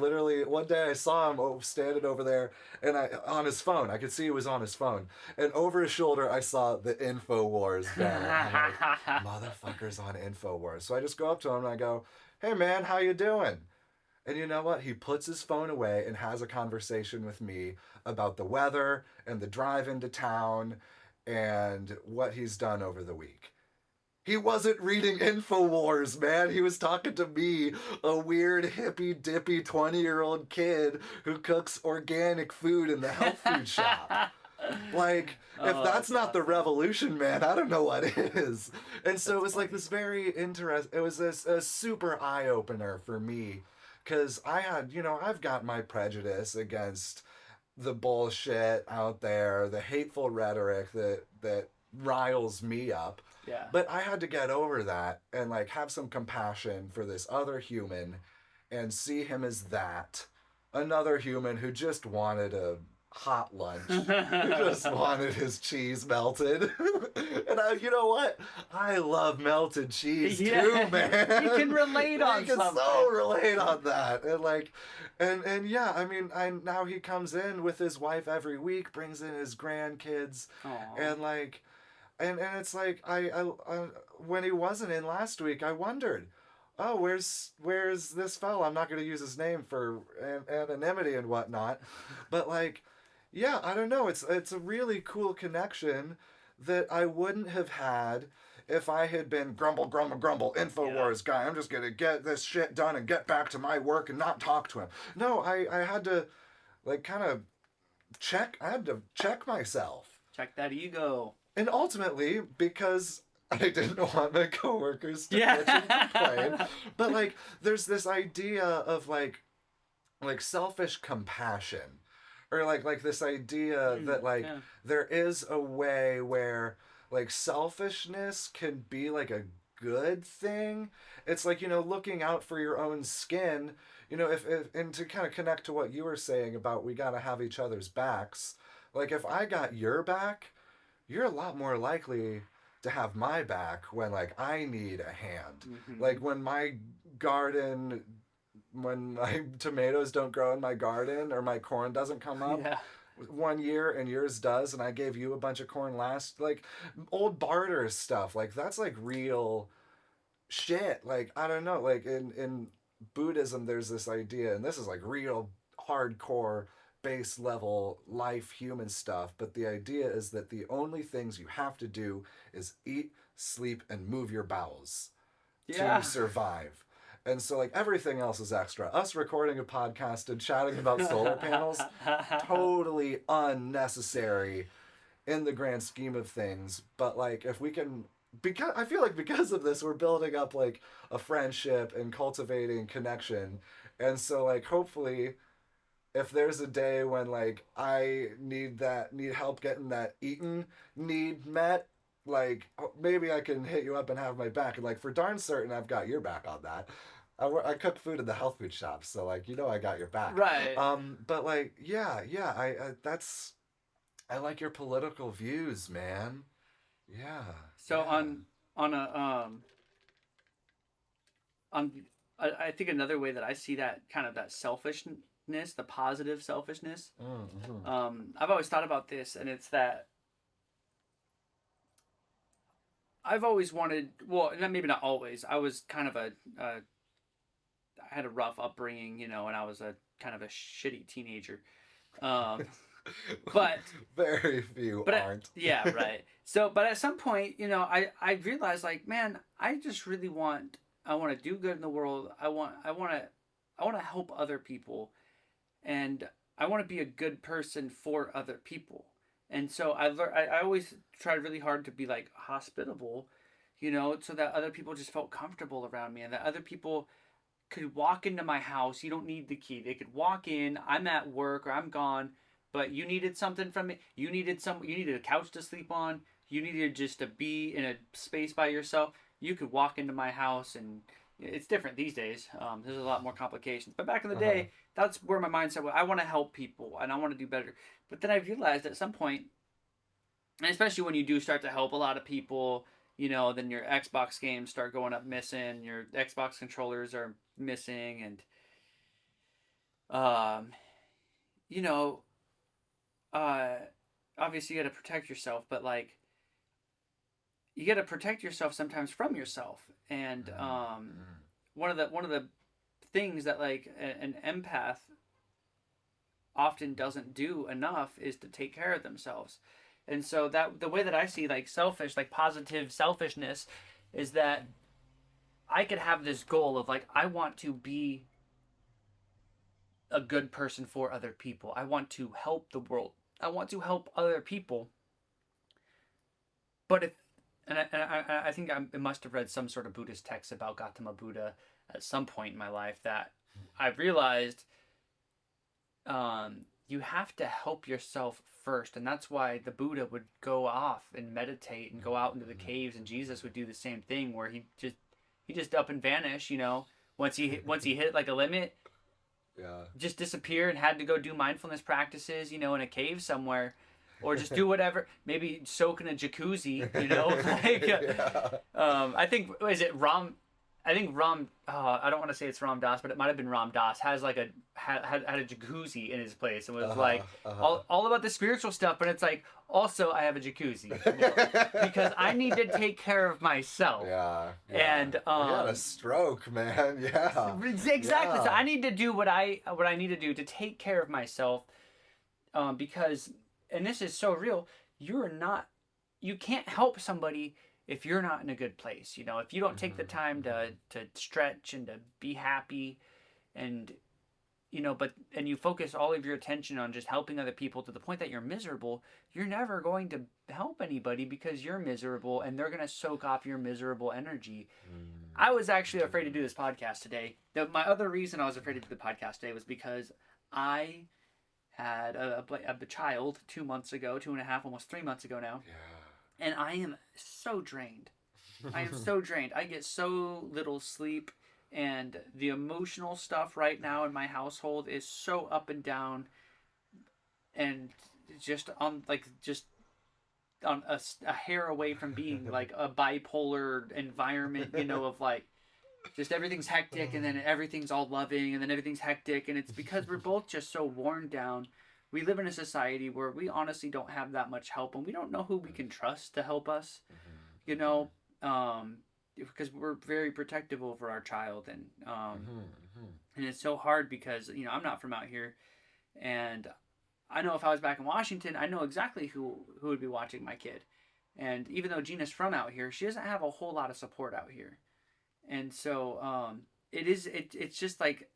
saw him standing over there and on his phone. I could see he was on his phone. And over his shoulder, I saw the InfoWars banner. I'm like, motherfucker's on InfoWars. So I just go up to him and I go, hey man, how you doing? And you know what? He puts his phone away and has a conversation with me about the weather and the drive into town and what he's done over the week. He wasn't reading InfoWars, man. He was talking to me, a weird hippy dippy 20-year-old kid who cooks organic food in the health food shop. Like, if that's not the revolution, man, I don't know what is. And so it was like this very interesting, it was a super eye-opener for me. Because I've got my prejudice against the bullshit out there, the hateful rhetoric that riles me up. Yeah. But I had to get over that and like have some compassion for this other human and see him as that. Another human who just wanted a hot lunch. Who just wanted his cheese melted. And you know what? I love melted cheese too, man. You can relate on something. You can so relate on that. And like and yeah, I mean, now he comes in with his wife every week, brings in his grandkids. Aww. And like and it's like I when he wasn't in last week, I wondered, oh, where's this fellow? I'm not going to use his name for anonymity and whatnot, but like, yeah, I don't know. It's a really cool connection that I wouldn't have had if I had been grumble, InfoWars guy. I'm just going to get this shit done and get back to my work and not talk to him. No, I had to like kind of check myself. Check that ego. And ultimately, because I didn't want my coworkers to bitch and complain. But like, there's this idea of like selfish compassion, or like this idea that like there is a way where like selfishness can be like a good thing. It's like looking out for your own skin. If and to kind of connect to what you were saying about we gotta have each other's backs. Like if I got your back, you're a lot more likely to have my back when like I need a hand. Mm-hmm. Like when my tomatoes don't grow in my garden or my corn doesn't come up one year and yours does and I gave you a bunch of corn last, like old barter stuff, like that's like real shit. Like I don't know, like in Buddhism there's this idea, and this is like real hardcore base level life human stuff, but the idea is that the only things you have to do is eat, sleep, and move your bowels. Yeah. to survive. And so, like, everything else is extra. Us recording a podcast and chatting about solar panels, totally unnecessary in the grand scheme of things. But, like, if we can, because I feel like because of this, we're building up, like, a friendship and cultivating connection. And so, like, hopefully, if there's a day when, like, I need help getting that eaten need met, like, maybe I can hit you up and have my back. And, like, for darn certain, I've got your back on that. I cook food in the health food shop, so, like, I got your back. Right. But, like, yeah, I like your political views, man. Yeah. So Yeah. on a on I think another way that I see that kind of that selfishness, the positive selfishness. I've always thought about this, and it's that I've always wanted. Well, maybe not always. I was kind of I had a rough upbringing, and I was a kind of a shitty teenager. Um, but Very few aren't. Yeah, right. So, but at some point, I realized, like, man, I just really I want to do good in the world. I want to help other people, and I want to be a good person for other people. And so I always tried really hard to be, like, hospitable, so that other people just felt comfortable around me, and that other people could walk into my house. You don't need the key. They could walk in. I'm at work or I'm gone, but you needed something from me. You needed a couch to sleep on. You needed just to be in a space by yourself. You could walk into my house, and it's different these days. There's a lot more complications. But back in the day, that's where my mindset was. I want to help people and I want to do better. But then I realized at some point, and especially when you do start to help a lot of people, then your Xbox games start going up missing. Your Xbox controllers are missing, and you know, obviously you got to protect yourself, but, like, you got to protect yourself sometimes from yourself. And one of the things that, like, an empath often doesn't do enough is to take care of themselves. And so that the way that I see, like, positive selfishness is that I could have this goal of, like, I want to be a good person for other people. I want to help the world. I want to help other people. But I think I must have read some sort of Buddhist text about Gautama Buddha at some point in my life that I realized you have to help yourself first. And that's why the Buddha would go off and meditate and go out into the caves, and Jesus would do the same thing, where he just up and vanish, once he hit, like, a limit. Yeah. Just disappear and had to go do mindfulness practices, in a cave somewhere, or just do whatever. Maybe soak in a jacuzzi, like. Yeah. I think I think Ram. I don't want to say it's Ram Dass, but it might have been Ram Dass. Has like had a jacuzzi in his place and was all about the spiritual stuff. But it's like, also I have a jacuzzi because I need to take care of myself. Yeah. And you had a stroke, man. Yeah. Exactly. Yeah. So I need to do what I need to do to take care of myself, because, and this is so real. You can't help somebody if you're not in a good place. If you don't take the time to stretch and to be happy, and and you focus all of your attention on just helping other people to the point that you're miserable, you're never going to help anybody because you're miserable, and they're going to soak off your miserable energy. I was actually afraid to do this podcast today. My other reason I was afraid to do the podcast today was because I had a child 2 months ago, 2.5, almost 3 months ago now. Yeah. And I am so drained. I am so drained. I get so little sleep, and the emotional stuff right now in my household is so up and down, and just on a hair away from being like a bipolar environment, of, like, just everything's hectic, and then everything's all loving, and then everything's hectic, and it's because we're both just so worn down. We live in a society where we honestly don't have that much help, and we don't know who we can trust to help us, because we're very protective over our child, and and it's so hard because, I'm not from out here, and I know if I was back in Washington, I know exactly who would be watching my kid. And even though Gina's from out here, she doesn't have a whole lot of support out here. And so it's just like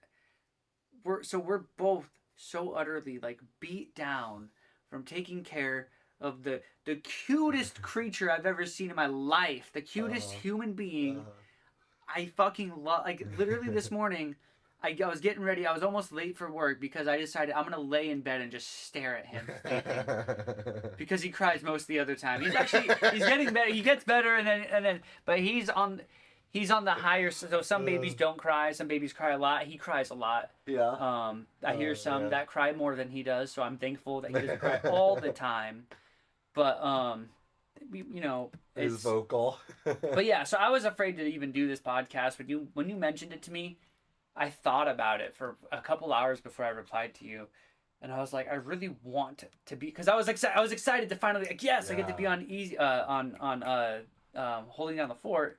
we're both so utterly like beat down from taking care of the cutest creature I've ever seen in my life, the cutest Uh-huh. human being. Uh-huh. I fucking love, like, literally this morning. I was getting ready. I was almost late for work because I decided I'm gonna lay in bed and just stare at him sleeping because he cries most of the other time. He's getting better. He gets better, and then but he's on the higher. So some babies don't cry. Some babies cry a lot. He cries a lot. Yeah. I hear some Yeah. that cry more than he does. So I'm thankful that he doesn't cry all the time. But He's it's. vocal. But yeah, so I was afraid to even do this podcast. When you mentioned it to me, I thought about it for a couple hours before I replied to you, and I was like, I really want to be, because I was excited to finally, like, yes, I get to be Yeah. on easy on holding down the fort,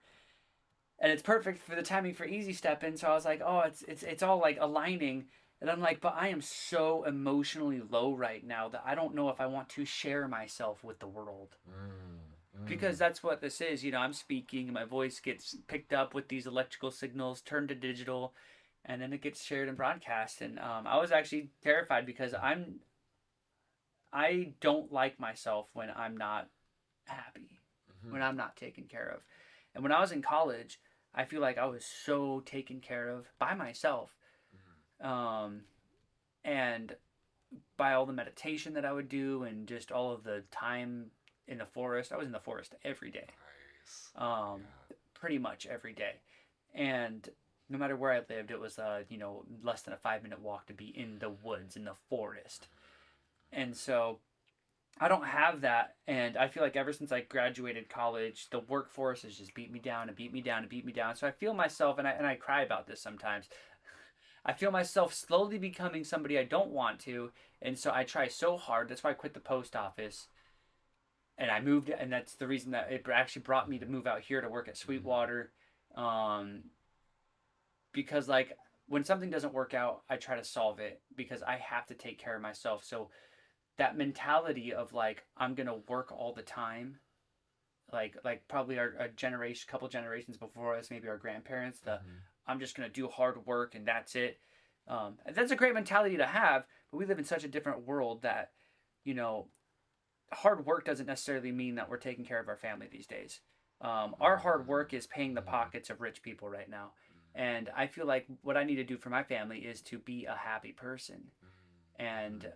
and it's perfect for the timing for easy step in. So I was like, oh, it's all like aligning, and I'm like, but I am so emotionally low right now that I don't know if I want to share myself with the world, because that's what this is. I'm speaking, and my voice gets picked up with these electrical signals, turned to digital, and then it gets shared and broadcast. And I was actually terrified because I don't like myself when I'm not happy, when I'm not taken care of. And when I was in college, I feel like I was so taken care of by myself, um, and by all the meditation that I would do, and just all of the time in the forest. I was in the forest every day, Nice. um, pretty much every day, and no matter where I lived, it was less than a 5 minute walk to be in the woods in the forest. And so I don't have that, and I feel like ever since I graduated college, the workforce has just beat me down and beat me down and beat me down. So I feel myself, and I cry about this sometimes. I feel myself slowly becoming somebody I don't want to, and so I try so hard. That's why I quit the post office, and I moved, and that's the reason that it actually brought me to move out here to work at Sweetwater, um, because like when something doesn't work out, I try to solve it because I have to take care of myself. So that mentality of like I'm gonna work all the time, like probably our generation, couple generations before us, maybe our grandparents, the I'm just gonna do hard work and that's it. That's a great mentality to have, but we live in such a different world that you know hard work doesn't necessarily mean that we're taking care of our family these days. Our hard work is paying the pockets of rich people right now. And I feel like what I need to do for my family is to be a happy person. And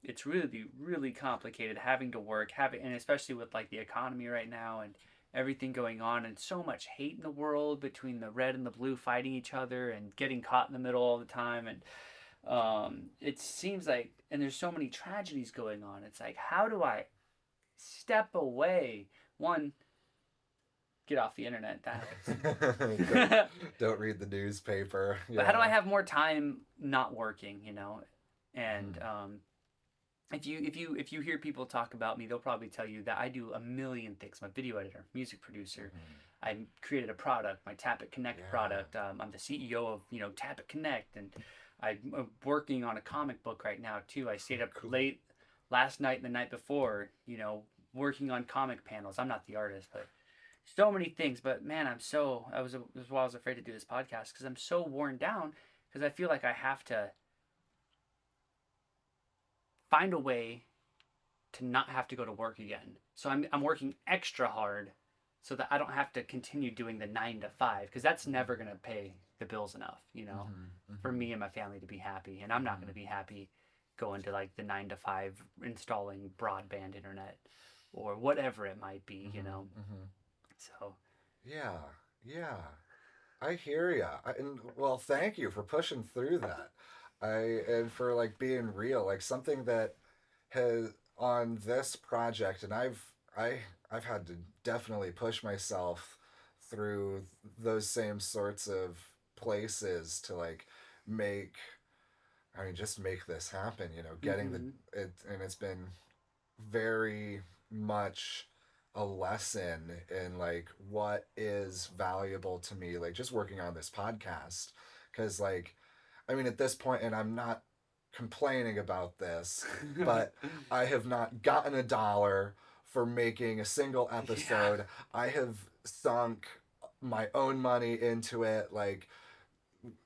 it's really, really complicated having to work, and especially with like the economy right now and everything going on, and so much hate in the world between the red and the blue fighting each other and getting caught in the middle all the time. And it seems like, and there's so many tragedies going on. It's like, how do I step away? One, get off the internet. That don't, helps. don't read the newspaper. But how do I have more time not working? And if you hear people talk about me, they'll probably tell you that I do a million things. I'm a video editor, music producer. I created a product, my Tap It Connect product. I'm the CEO of Tap It Connect, and I'm working on a comic book right now too. I stayed up late last night and the night before, working on comic panels. I'm not the artist, but so many things. But man, that's why I was afraid to do this podcast, because I'm so worn down, because I feel like I have to find a way to not have to go to work again. So I'm working extra hard so that I don't have to continue doing the 9 to 5, because that's never gonna pay the bills enough, for me and my family to be happy. And I'm not gonna be happy going to like the 9 to 5 installing broadband internet or whatever it might be. So Yeah, yeah. I hear ya. And well, thank you for pushing through that. And for like being real, like something that has on this project, and I've had to definitely push myself through those same sorts of places to like make I mean just make this happen, getting mm-hmm. and it's been very much a lesson in like what is valuable to me, like just working on this podcast. Because like I mean at this point, and I'm not complaining about this, but I have not gotten a dollar for making a single episode. Yeah. I have sunk my own money into it. Like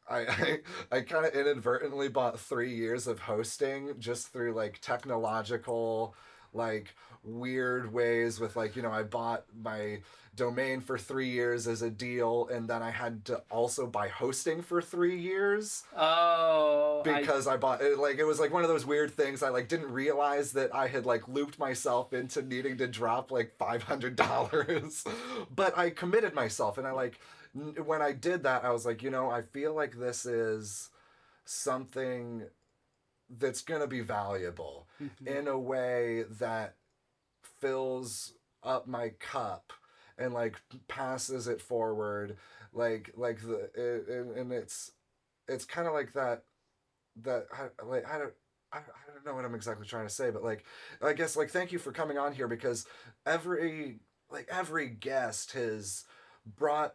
I kind of inadvertently bought 3 years of hosting just through like technological, like weird ways with like, I bought my domain for 3 years as a deal, and then I had to also buy hosting for 3 years Oh, because I bought it. Like, it was like one of those weird things. I like didn't realize that I had like looped myself into needing to drop like $500, but I committed myself, and I like when I did that, I was like, I feel like this is something that's gonna be valuable Mhm. in a way that fills up my cup and like passes it forward, like and it's kind of like that like I don't know what I'm exactly trying to say, but like I guess like thank you for coming on here, because every guest has brought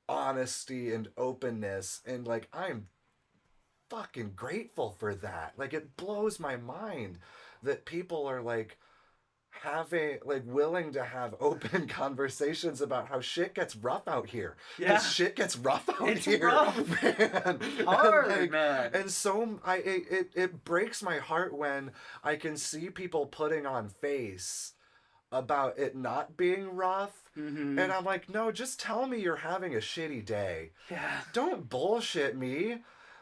honesty and openness, and like I'm fucking grateful for that. Like it blows my mind that people are like having like willing to have open conversations about how shit gets rough out here, because Yeah, shit gets rough out it's here, rough. man. Hard, and like man. and so it breaks my heart when I can see people putting on face about it not being rough, and Hmm. I'm like, no, just tell me you're having a shitty day. Yeah. Don't bullshit me.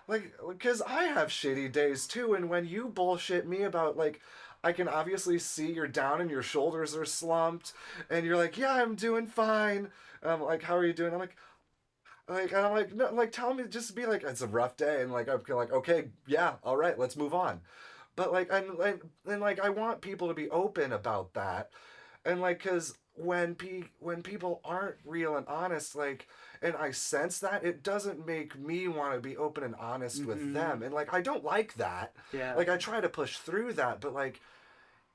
Like, because I have shitty days too, and when you bullshit me about, like, I can obviously see you're down and your shoulders are slumped, and you're like, yeah, I'm doing fine. And I'm like, how are you doing? And I'm like, no, like, tell me, just be like, it's a rough day, and like, I'm like, okay, yeah, all right, let's move on. But like, and like, I want people to be open about that, and like, cause when people aren't real and honest, like, and I sense that, it doesn't make me want to be open and honest with Hmm. them, and like I don't like that. Yeah. Like I try to push through that, but like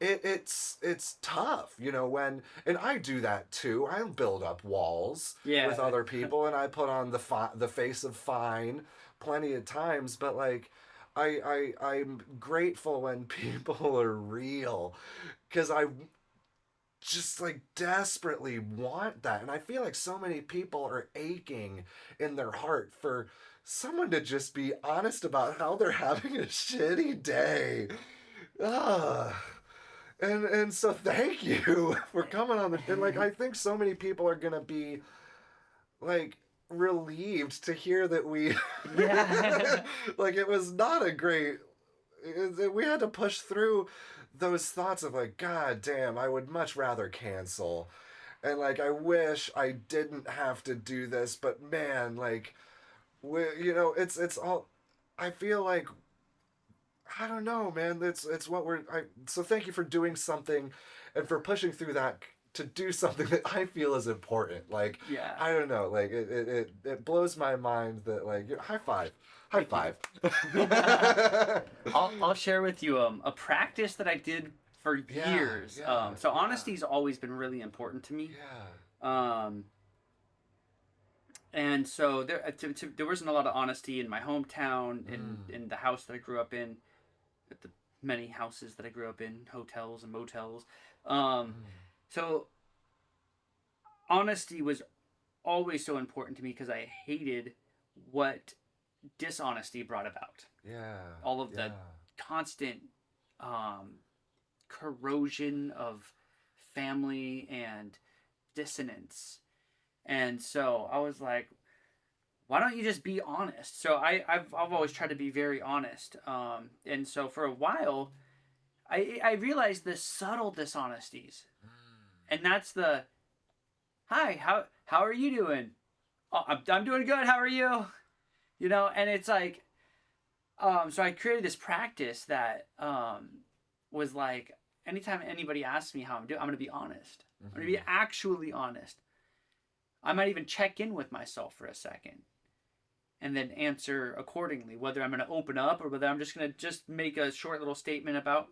it's tough, when, and I do that too. I build up walls with Yeah. other people, and I put on the face of fine plenty of times, but like I'm grateful when people are real, because I just like desperately want that. And I feel like so many people are aching in their heart for someone to just be honest about how they're having a shitty day. Ugh. And so thank you for coming on the, and like I think so many people are gonna be like relieved to hear that we Yeah. like it was not a great, we had to push through those thoughts of like, god damn, I would much rather cancel, and like I wish I didn't have to do this, but man, like it's all, I feel like, I don't know, man, it's what so thank you for doing something and for pushing through that to do something that I feel is important. Like, Yeah. I don't know, like it blows my mind that like, high five, high Thank you. five. I'll share with you a practice that I did for Yeah, years. yeah, So yeah, honesty's always been really important to me. yeah. Um, and so there wasn't a lot of honesty in my hometown, Mm, in the house that I grew up in, at the many houses that I grew up in, hotels and motels. Um, mm, so honesty was always so important to me because I hated what dishonesty brought about. yeah, All of the yeah. constant um, corrosion of family and dissonance. And so I was like, why don't you just be honest? So I've always tried to be very honest. And so for a while, I realized the subtle dishonesties. And that's the, hi, how are you doing? Oh, I'm doing good. How are you? And it's like, so I created this practice that was like, anytime anybody asks me how I'm doing, I'm going to be honest. I'm going to be Mm-hmm. actually honest. I might even check in with myself for a second and then answer accordingly, whether I'm going to open up or whether I'm just going to just make a short little statement about,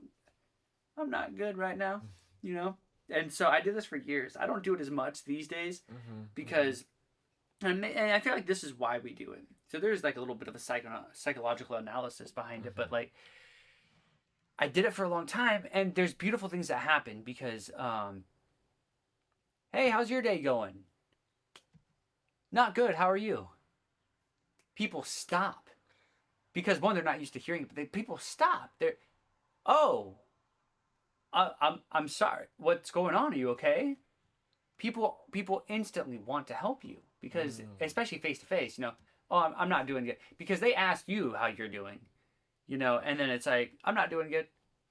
I'm not good right now, you know? And so I did this for years. I don't do it as much these days Mm-hmm. Mm-hmm. because, and I feel like this is why we do it. So there's like a little bit of a psychological analysis behind it, Mm-hmm. but like I did it for a long time, and there's beautiful things that happen because, hey, how's your day going? Not good. How are you? People stop because one, they're not used to hearing it, but people stop. They're, oh, I'm sorry. What's going on? Are you okay? People instantly want to help you because, especially face to face, oh, I'm not doing good, because they ask you how you're doing, and then it's like, I'm not doing good.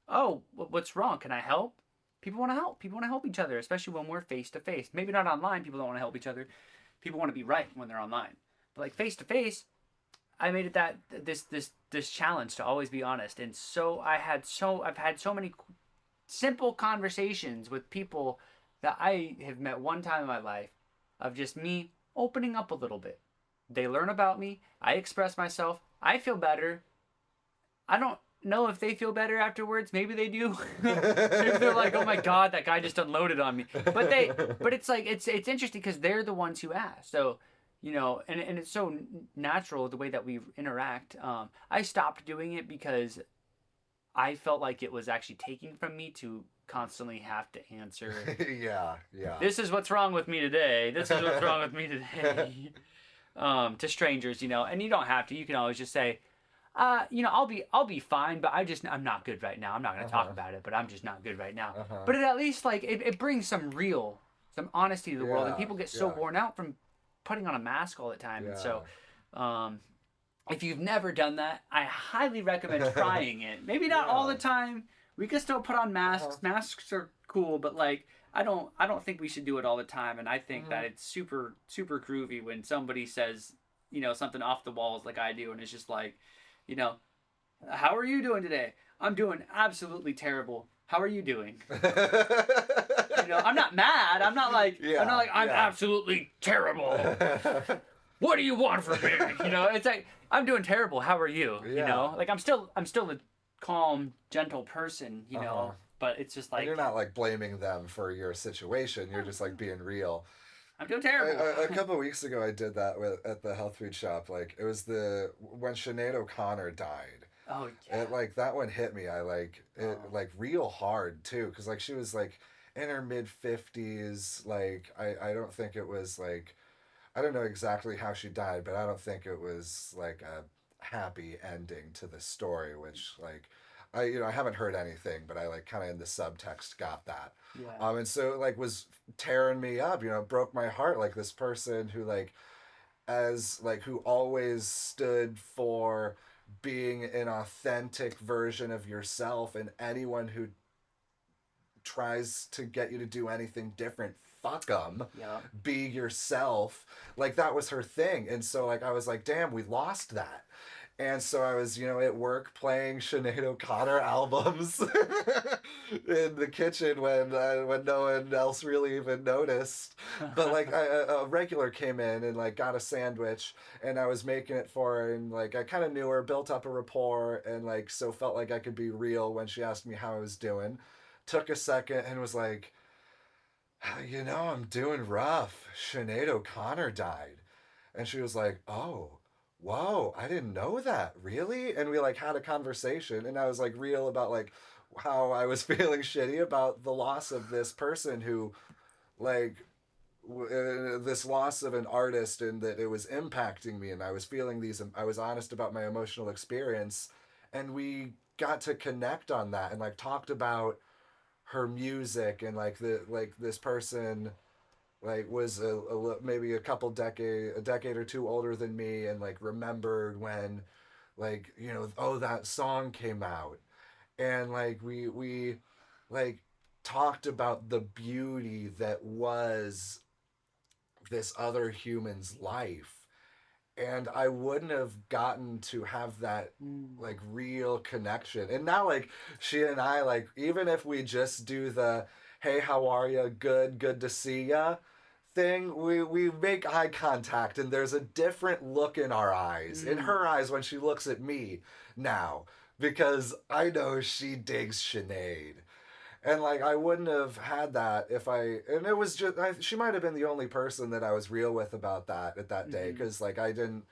Oh, what's wrong? Can I help? People want to help. People want to help each other, especially when we're face to face. Maybe not online. People don't want to help each other. People want to be right when they're online. But like face to face, I made it that this challenge to always be honest. And so I've had so many simple conversations with people that I have met one time in my life, of just me opening up a little bit. They learn about me. I express myself. I feel better. I don't know if they feel better afterwards. Maybe they do. Maybe they're like, oh my God, that guy just unloaded on me. But it's like, it's interesting because they're the ones who ask. So, and it's so natural the way that we interact. I stopped doing it because I felt like it was actually taking from me to constantly have to answer. Yeah. This is what's wrong with me today. This is what's wrong with me today. To strangers, and you don't have to. You can always just say, I'll be fine, but I'm not good right now. I'm not going to talk about it, but I'm just not good right now. But it at least, like, it brings some honesty to the world, and people get so worn out from putting on a mask all the time. And so, if you've never done that, I highly recommend trying it. Maybe not all the time. We can still put on masks. Masks are cool, but like, I don't think we should do it all the time. And I think that it's super, super groovy when somebody says, something off the walls like I do, and it's just like, how are you doing today? I'm doing absolutely terrible. How are you doing? I'm not mad. I'm not like, I'm absolutely terrible. What do you want from me? It's like, I'm doing terrible. How are you? Like, I'm still a calm, gentle person, but it's just like, and you're not like blaming them for your situation. You're just like being real. I'm doing terrible. A couple of weeks ago, I did that at the health food shop. Like, it was when Sinead O'Connor died. Oh yeah. Like, that one hit me. I like it like real hard too, because like she was like in her mid-50s. Like, I don't think it was like, I don't know exactly how she died, but I don't think it was like a happy ending to the story. Which like, I haven't heard anything, but I like kind of in the subtext got that. Yeah. And so like was tearing me up. Broke my heart. Like, this person who like, as like, who always stood for being an authentic version of yourself, and anyone who tries to get you to do anything different, fuck them. Yeah. Be yourself. Like, that was her thing. And so like, I was like, damn, we lost that. And so I was, at work playing Sinead O'Connor albums in the kitchen when no one else really even noticed. But like, a regular came in and like got a sandwich, and I was making it for her, and like I kind of knew her, built up a rapport, and like so felt like I could be real when she asked me how I was doing. Took a second and was like, I'm doing rough. Sinead O'Connor died. And she was like, oh. Whoa, I didn't know that. Really? And we like had a conversation, and I was like real about like how I was feeling shitty about the loss of this person who like this loss of an artist, and that it was impacting me, and I was feeling I was honest about my emotional experience, and we got to connect on that and like talked about her music, and like this person like was maybe a decade or two older than me, and like remembered when like that song came out, and like we like talked about the beauty that was this other human's life, and I wouldn't have gotten to have that like real connection. And now like she and I, like, even if we just do the hey, how are ya, good to see ya thing, we make eye contact, and there's a different look in our eyes, in her eyes, when she looks at me now, because I know she digs Sinead. And like, I wouldn't have had that if and it was just, she might have been the only person that I was real with about that at that day, because like I didn't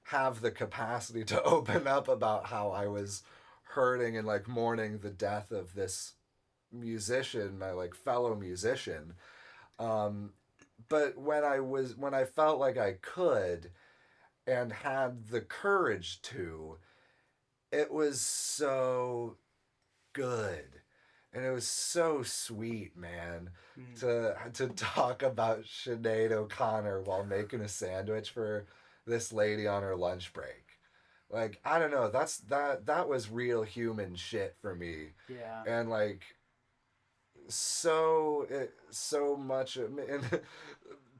have the capacity to open up about how I was hurting and like mourning the death of this musician, my like fellow musician. but when I felt like I could and had the courage to, it was so good. And it was so sweet, man, Mm. to talk about Sinead O'Connor while making a sandwich for this lady on her lunch break. Like, I don't know, that was real human shit for me. Yeah. And like so much and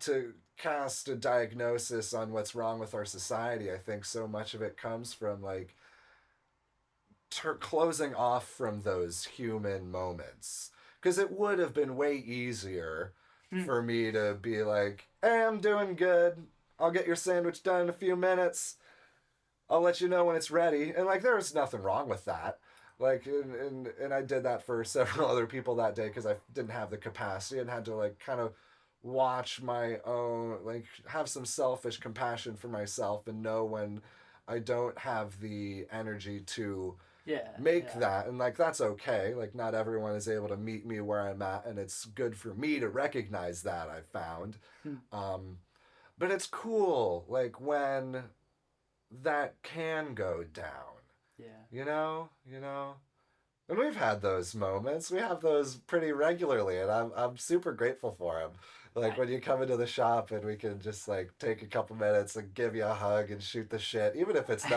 to cast a diagnosis on what's wrong with our society, I think so much of it comes from like closing off from those human moments, because it would have been way easier Mm. for me to be like, hey, I'm doing good, I'll get your sandwich done in a few minutes, I'll let you know when it's ready. And like, there was nothing wrong with that. Like, and I did that for several other people that day because I didn't have the capacity and had to like kind of watch my own, like have some selfish compassion for myself and know when I don't have the energy to Yeah. make Yeah. that. And like, that's okay. Like, not everyone is able to meet me where I'm at, and it's good for me to recognize that, I found. Mm. But it's cool, like, when that can go down. Yeah. You know. And we've had those moments. We have those pretty regularly, and I'm super grateful for them. Like when you come into the shop and we can just like take a couple minutes and give you a hug and shoot the shit, even if it's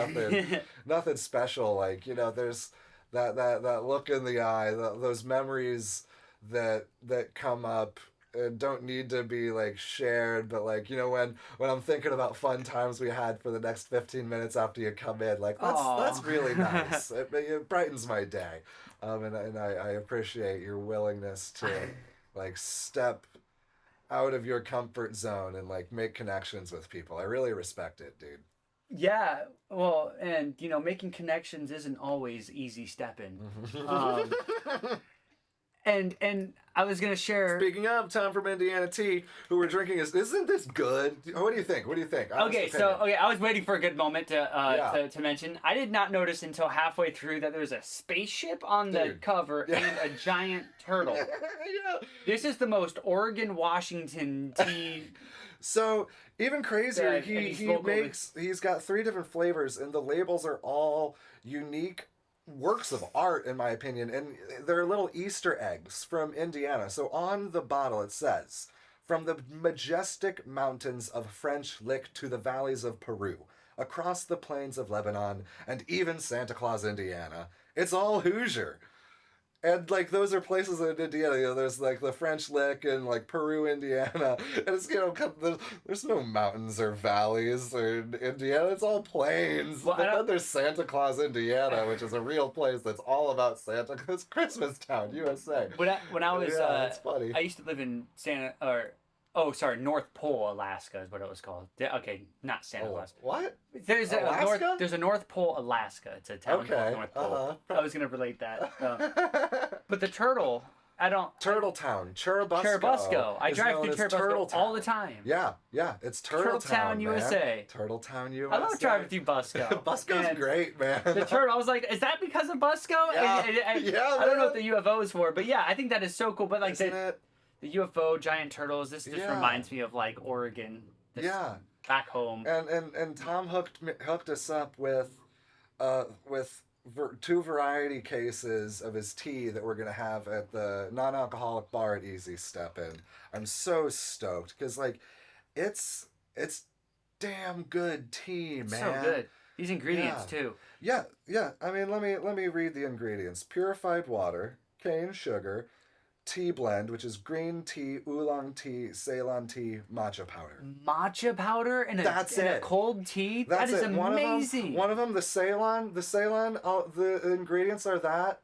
nothing special. Like, there's that look in the eye, those memories that come up and don't need to be like shared, but like, when I'm thinking about fun times we had for the next 15 minutes after you come in, like that's really nice. It brightens my day. And I appreciate your willingness to like step out of your comfort zone and like make connections with people. I really respect it, dude. Yeah, well, and making connections isn't always easy stepping. Um, and I was gonna share. Speaking of Tom from Indiana Tea, who we're drinking, isn't this good? What do you think? Honest opinion. I was waiting for a good moment to Yeah. to mention. I did not notice until halfway through that there's a spaceship on the Dude. cover Yeah. and a giant turtle. Yeah. This is the most Oregon Washington tea. So even crazier, Yeah, and he's got 3 different flavors, and the labels are all unique works of art, in my opinion, and they're little Easter eggs from Indiana. So on the bottle it says, from the majestic mountains of French Lick to the valleys of Peru, across the plains of Lebanon, and even Santa Claus, Indiana, it's all Hoosier. And like, those are places in Indiana. There's like the French Lick and like Peru, Indiana, and it's there's no mountains or valleys in Indiana. It's all plains. Well, But then there's Santa Claus, Indiana, which is a real place that's all about Santa. It's Christmas Town, USA. When I was It's funny. I used to live in North Pole, Alaska is what it was called. Okay, not Santa Claus. What? There's Alaska? there's a North Pole, Alaska. It's a town Okay, called North Pole. uh-huh. I was gonna relate that. But the turtle, I don't. Turtle Town, Churubusco. Churubusco. I is drive known through as Churubusco all Turtletown. the time. Yeah, it's Turtle Town, man. USA. Turtle Town, USA. I love driving through Busco. Busco's And great, man. The turtle. I was like, is that because of Busco? Yeah. I don't know what the UFO is for, but yeah, I think that is so cool. But like Isn't it? the UFO giant turtles, this just Yeah. reminds me of like Oregon. Yeah. Back home. And Tom hooked us up with 2 variety cases of his tea that we're gonna have at the non-alcoholic bar at Easy Steppin. I'm so stoked because like it's damn good tea, man. So good. These ingredients too. Yeah. I mean, let me read the ingredients: purified water, cane sugar, tea blend, which is green tea, oolong tea, Ceylon tea, matcha powder. Matcha powder and a cold tea? That's that is it. amazing. One of them, the Ceylon, the ingredients are that,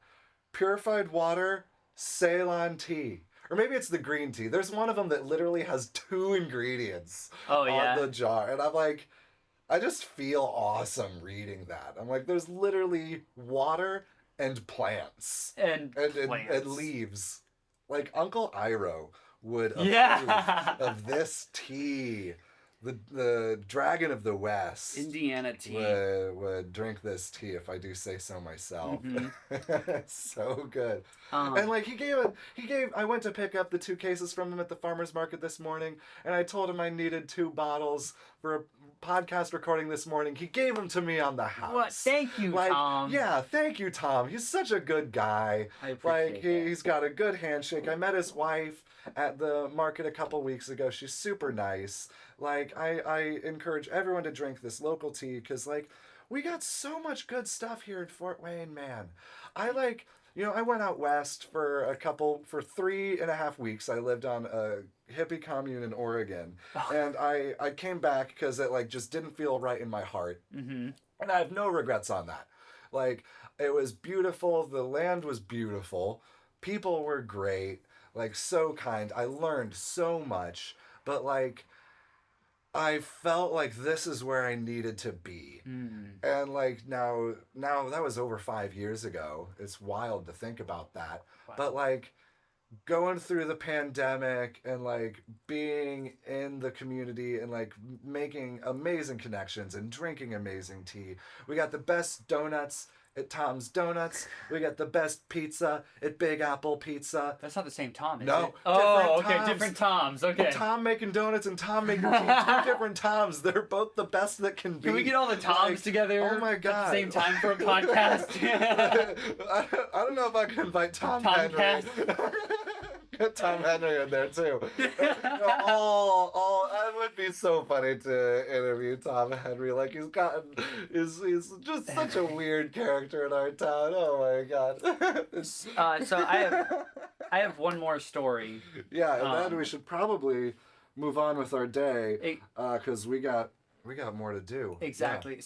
purified water, Ceylon tea. Or maybe it's the green tea. There's one of them that literally has 2 ingredients on the jar. And I'm like, I just feel awesome reading that. I'm like, there's literally water and plants. And leaves. Like Uncle Iroh would approve Yeah. of this tea. the Dragon of the West Indiana tea. would drink this tea if I do say so myself. So good. And like he gave I went to pick up the 2 cases from him at the farmer's market this morning, and I told him I needed 2 bottles for a podcast recording this morning. He gave them to me on the house. What? Thank you, Tom. Yeah, thank you, Tom. He's such a good guy. I appreciate that. He's got a good handshake. I met his wife at the market a couple weeks ago. She's super nice. Like, I encourage everyone to drink this local tea because, like, we got so much good stuff here in Fort Wayne, man. I went out west for 3.5 weeks. I lived on a hippie commune in Oregon. And I came back because it, like, just didn't feel right in my heart. And I have no regrets on that. Like, it was beautiful. The land was beautiful. People were great. Like, so kind. I learned so much. But, like, I felt like this is where I needed to be. And like now that was over 5 years ago. It's wild to think about that. Wow. But like going through the pandemic and like being in the community and like making amazing connections and drinking amazing tea. We got the best donuts at Tom's Donuts. We got the best pizza at Big Apple Pizza. That's not the same Tom, is no, it? Oh, okay, Toms. different Toms. Okay. Tom making donuts and Tom making tea. 2 different Toms. They're both the best that can be. Can we get all the Toms together? Oh my god! At the same time for a podcast. I don't know if I can invite Tom Henry. Get Tom Henry in there too. It would be so funny to interview Tom Henry. Like he's just such a weird character in our town. Oh my god. So I have one more story. Yeah, and then we should probably move on with our day because we got more to do. Exactly.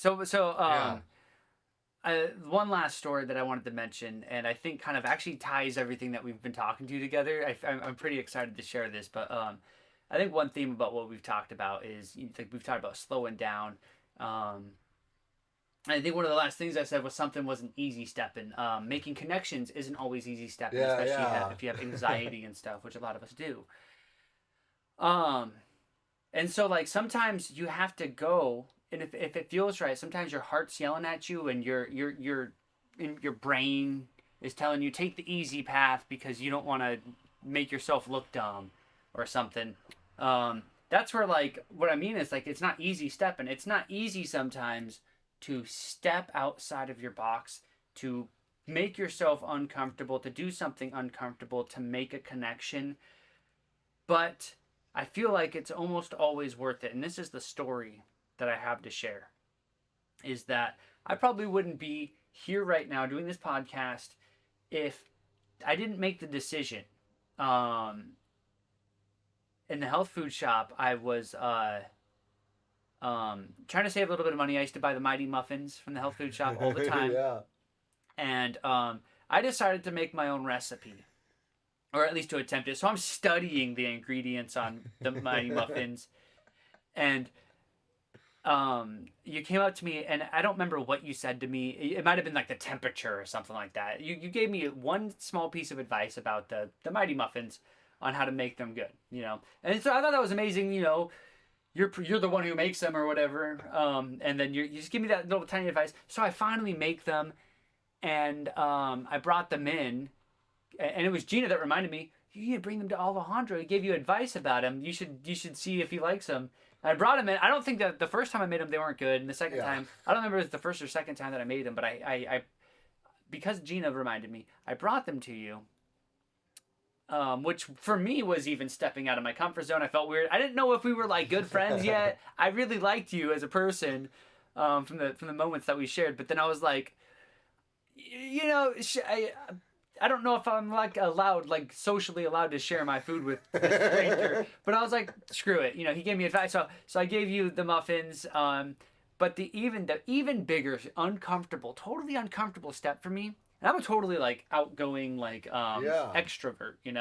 One last story that I wanted to mention, and I think kind of actually ties everything that we've been talking to together. I'm pretty excited to share this, but I think one theme about what we've talked about is like we've talked about slowing down. I think one of the last things I said was something wasn't easy stepping. Making connections isn't always easy stepping, especially if you have anxiety and stuff, which a lot of us do. And so like sometimes you have to go. And if it feels right, sometimes your heart's yelling at you, and your brain is telling you take the easy path because you don't want to make yourself look dumb or something. That's where like what I mean is like it's not easy stepping. It's not easy sometimes to step outside of your box, to make yourself uncomfortable, to do something uncomfortable, to make a connection. But I feel like it's almost always worth it. And this is the story that I have to share, is that I probably wouldn't be here right now doing this podcast if I didn't make the decision. In the health food shop, I was trying to save a little bit of money. I used to buy the Mighty Muffins from the health food shop all the time. Yeah. And I decided to make my own recipe, or at least to attempt it. So I'm studying the ingredients on the Mighty Muffins, and you came up to me, and I don't remember what you said to me. It might have been like the temperature or something like that. You gave me one small piece of advice about the Mighty Muffins on how to make them good, And so I thought that was amazing, You're the one who makes them or whatever. And then you just give me that little tiny advice. So I finally make them, and I brought them in, and it was Gina that reminded me, you need to bring them to Alejandro. He gave you advice about him. You should see if he likes them. I brought them in. I don't think that the first time I made them, they weren't good. And the second time, I don't remember if it was the first or second time that I made them, but I because Gina reminded me, I brought them to you. Which for me was even stepping out of my comfort zone. I felt weird. I didn't know if we were like good friends yet. I really liked you as a person, from the moments that we shared. But then I was like, I don't know if I'm like socially allowed to share my food with a stranger. But I was like, screw it. He gave me advice. So I gave you the muffins. But the even bigger, totally uncomfortable step for me. And I'm a totally like outgoing, like extrovert, And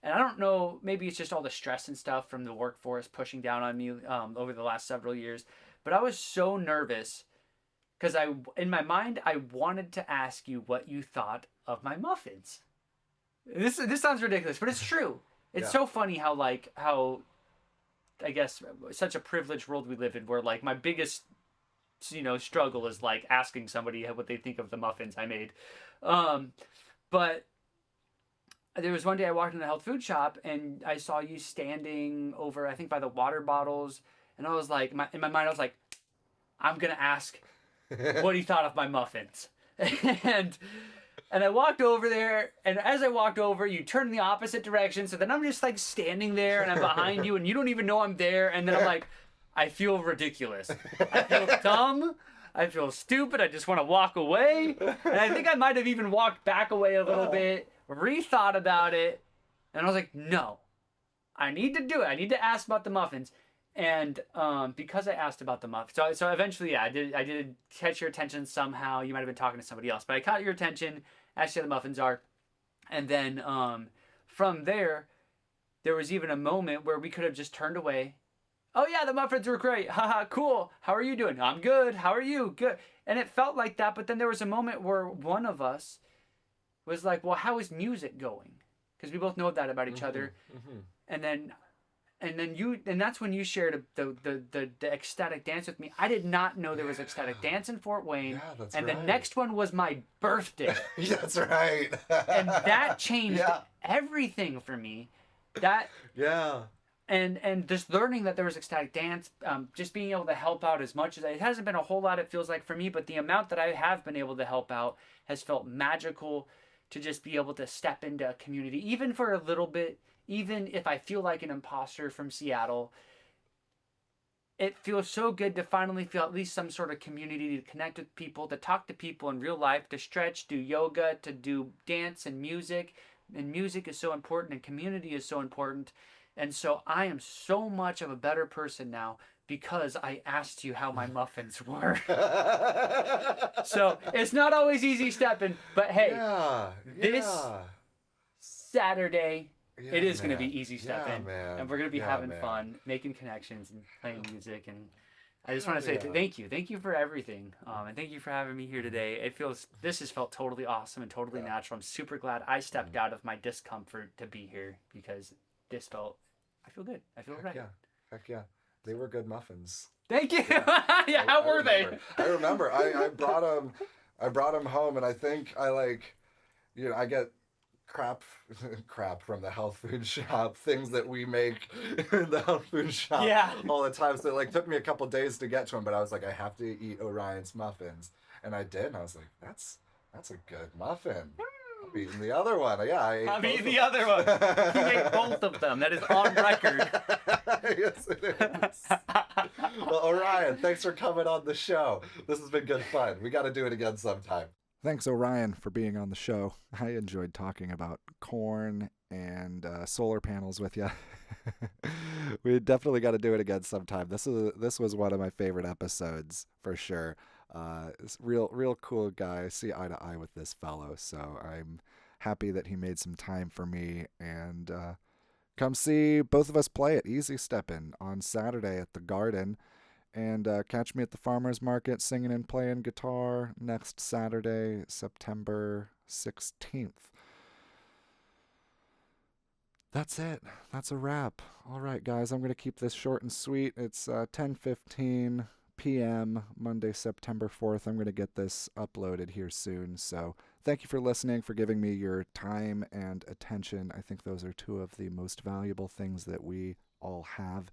I don't know, maybe it's just all the stress and stuff from the workforce pushing down on me over the last several years. But I was so nervous because in my mind, I wanted to ask you what you thought of my muffins. This sounds ridiculous, but it's true. It's so funny how I guess, such a privileged world we live in, where like my biggest, struggle is like asking somebody what they think of the muffins I made. But there was one day I walked in the health food shop and I saw you standing over, I think, by the water bottles, and I was like, in my mind, I was like, I'm gonna ask what he thought of my muffins, and I walked over there, and as I walked over, you turned in the opposite direction, so then I'm just like standing there, and I'm behind you, and you don't even know I'm there, and then I'm like, I feel ridiculous, I feel dumb. I feel stupid. I just want to walk away. And I think I might have even walked back away a little bit, rethought about it, and I was like, no, I need to do it. I need to ask about the muffins. And because I asked about the muffins, so eventually, yeah, I did catch your attention somehow. You might have been talking to somebody else, but I caught your attention, asked you how the muffins are. And then from there was even a moment where we could have just turned away. Oh yeah, the muffins were great. Haha, cool. How are you doing? I'm good. How are you? Good. And it felt like that, but then there was a moment where one of us was like, well, how is music going? Because we both know that about each other. And then that's when you shared the ecstatic dance with me. I did not know there was ecstatic dance in Fort Wayne. Yeah, that's and right. the next one was my birthday. That's right. And that changed everything for me. That And just learning that there was ecstatic dance, just being able to help out as much as it hasn't been a whole lot, it feels like, for me, but the amount that I have been able to help out has felt magical, to just be able to step into a community, even for a little bit, even if I feel like an imposter from Seattle. It feels so good to finally feel at least some sort of community, to connect with people, to talk to people in real life, to stretch, do yoga, to do dance and music. And music is so important, and community is so important. And so I am so much of a better person now because I asked you how my muffins were. So it's not always easy, Steppin, but hey, this Saturday, it is going to be easy, Steppin. And we're going to be having fun, making connections and playing music. And I just want to say thank you. Thank you for everything. And thank you for having me here today. This has felt totally awesome and totally natural. I'm super glad I stepped out of my discomfort to be here, because I feel good. I feel right. Heck yeah. They were good muffins. Thank you. How were they? I remember. I brought them home, and I think I get crap from the health food shop, things that we make in the health food shop all the time. So it took me a couple days to get to them, but I was like, I have to eat Orion's muffins. And I did, and I was like, that's a good muffin. I'm eating the other one. Yeah, I'm eating the other one. He ate both of them. That is on record. Yes, it is. Well, Orion, thanks for coming on the show. This has been good fun. We got to do it again sometime. Thanks, Orion, for being on the show. I enjoyed talking about corn and solar panels with you. We definitely got to do it again sometime. This was one of my favorite episodes for sure. Real cool guy. I see eye to eye with this fellow, so I'm happy that he made some time for me. And come see both of us play at Easy Steppin on Saturday at the Garden, and catch me at the farmers market singing and playing guitar next Saturday, September 16th. That's it. That's a wrap. All right, guys, I'm going to keep this short and sweet. It's 10:15 p.m. Monday, September 4th. I'm going to get this uploaded here soon. So thank you for listening, for giving me your time and attention. I think those are two of the most valuable things that we all have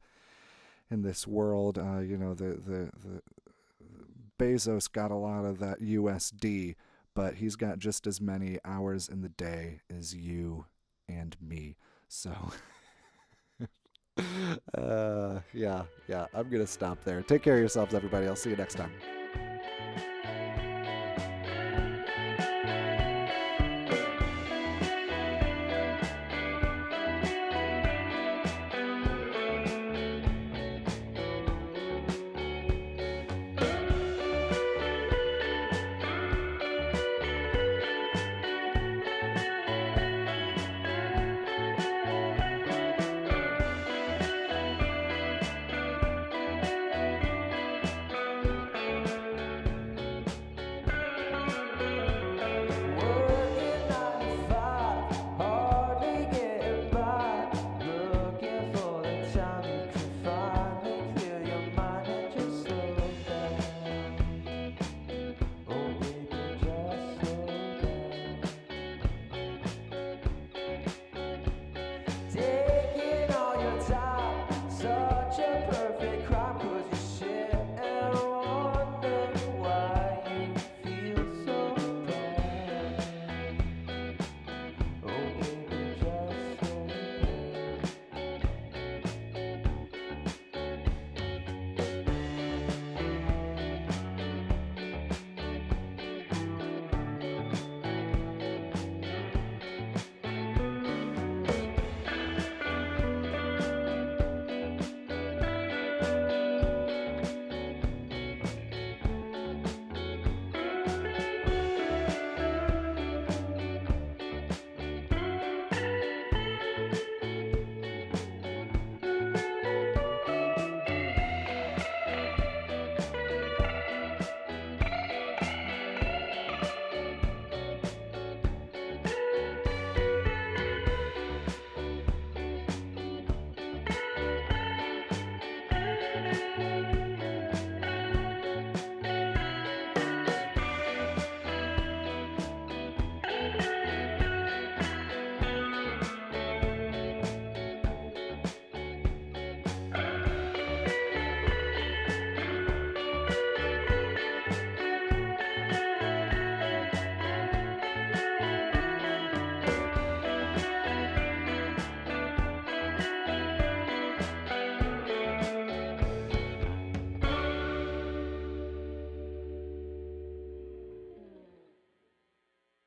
in this world. The Bezos got a lot of that USD, but he's got just as many hours in the day as you and me. So I'm gonna stop there. Take care of yourselves, everybody. I'll see you next time.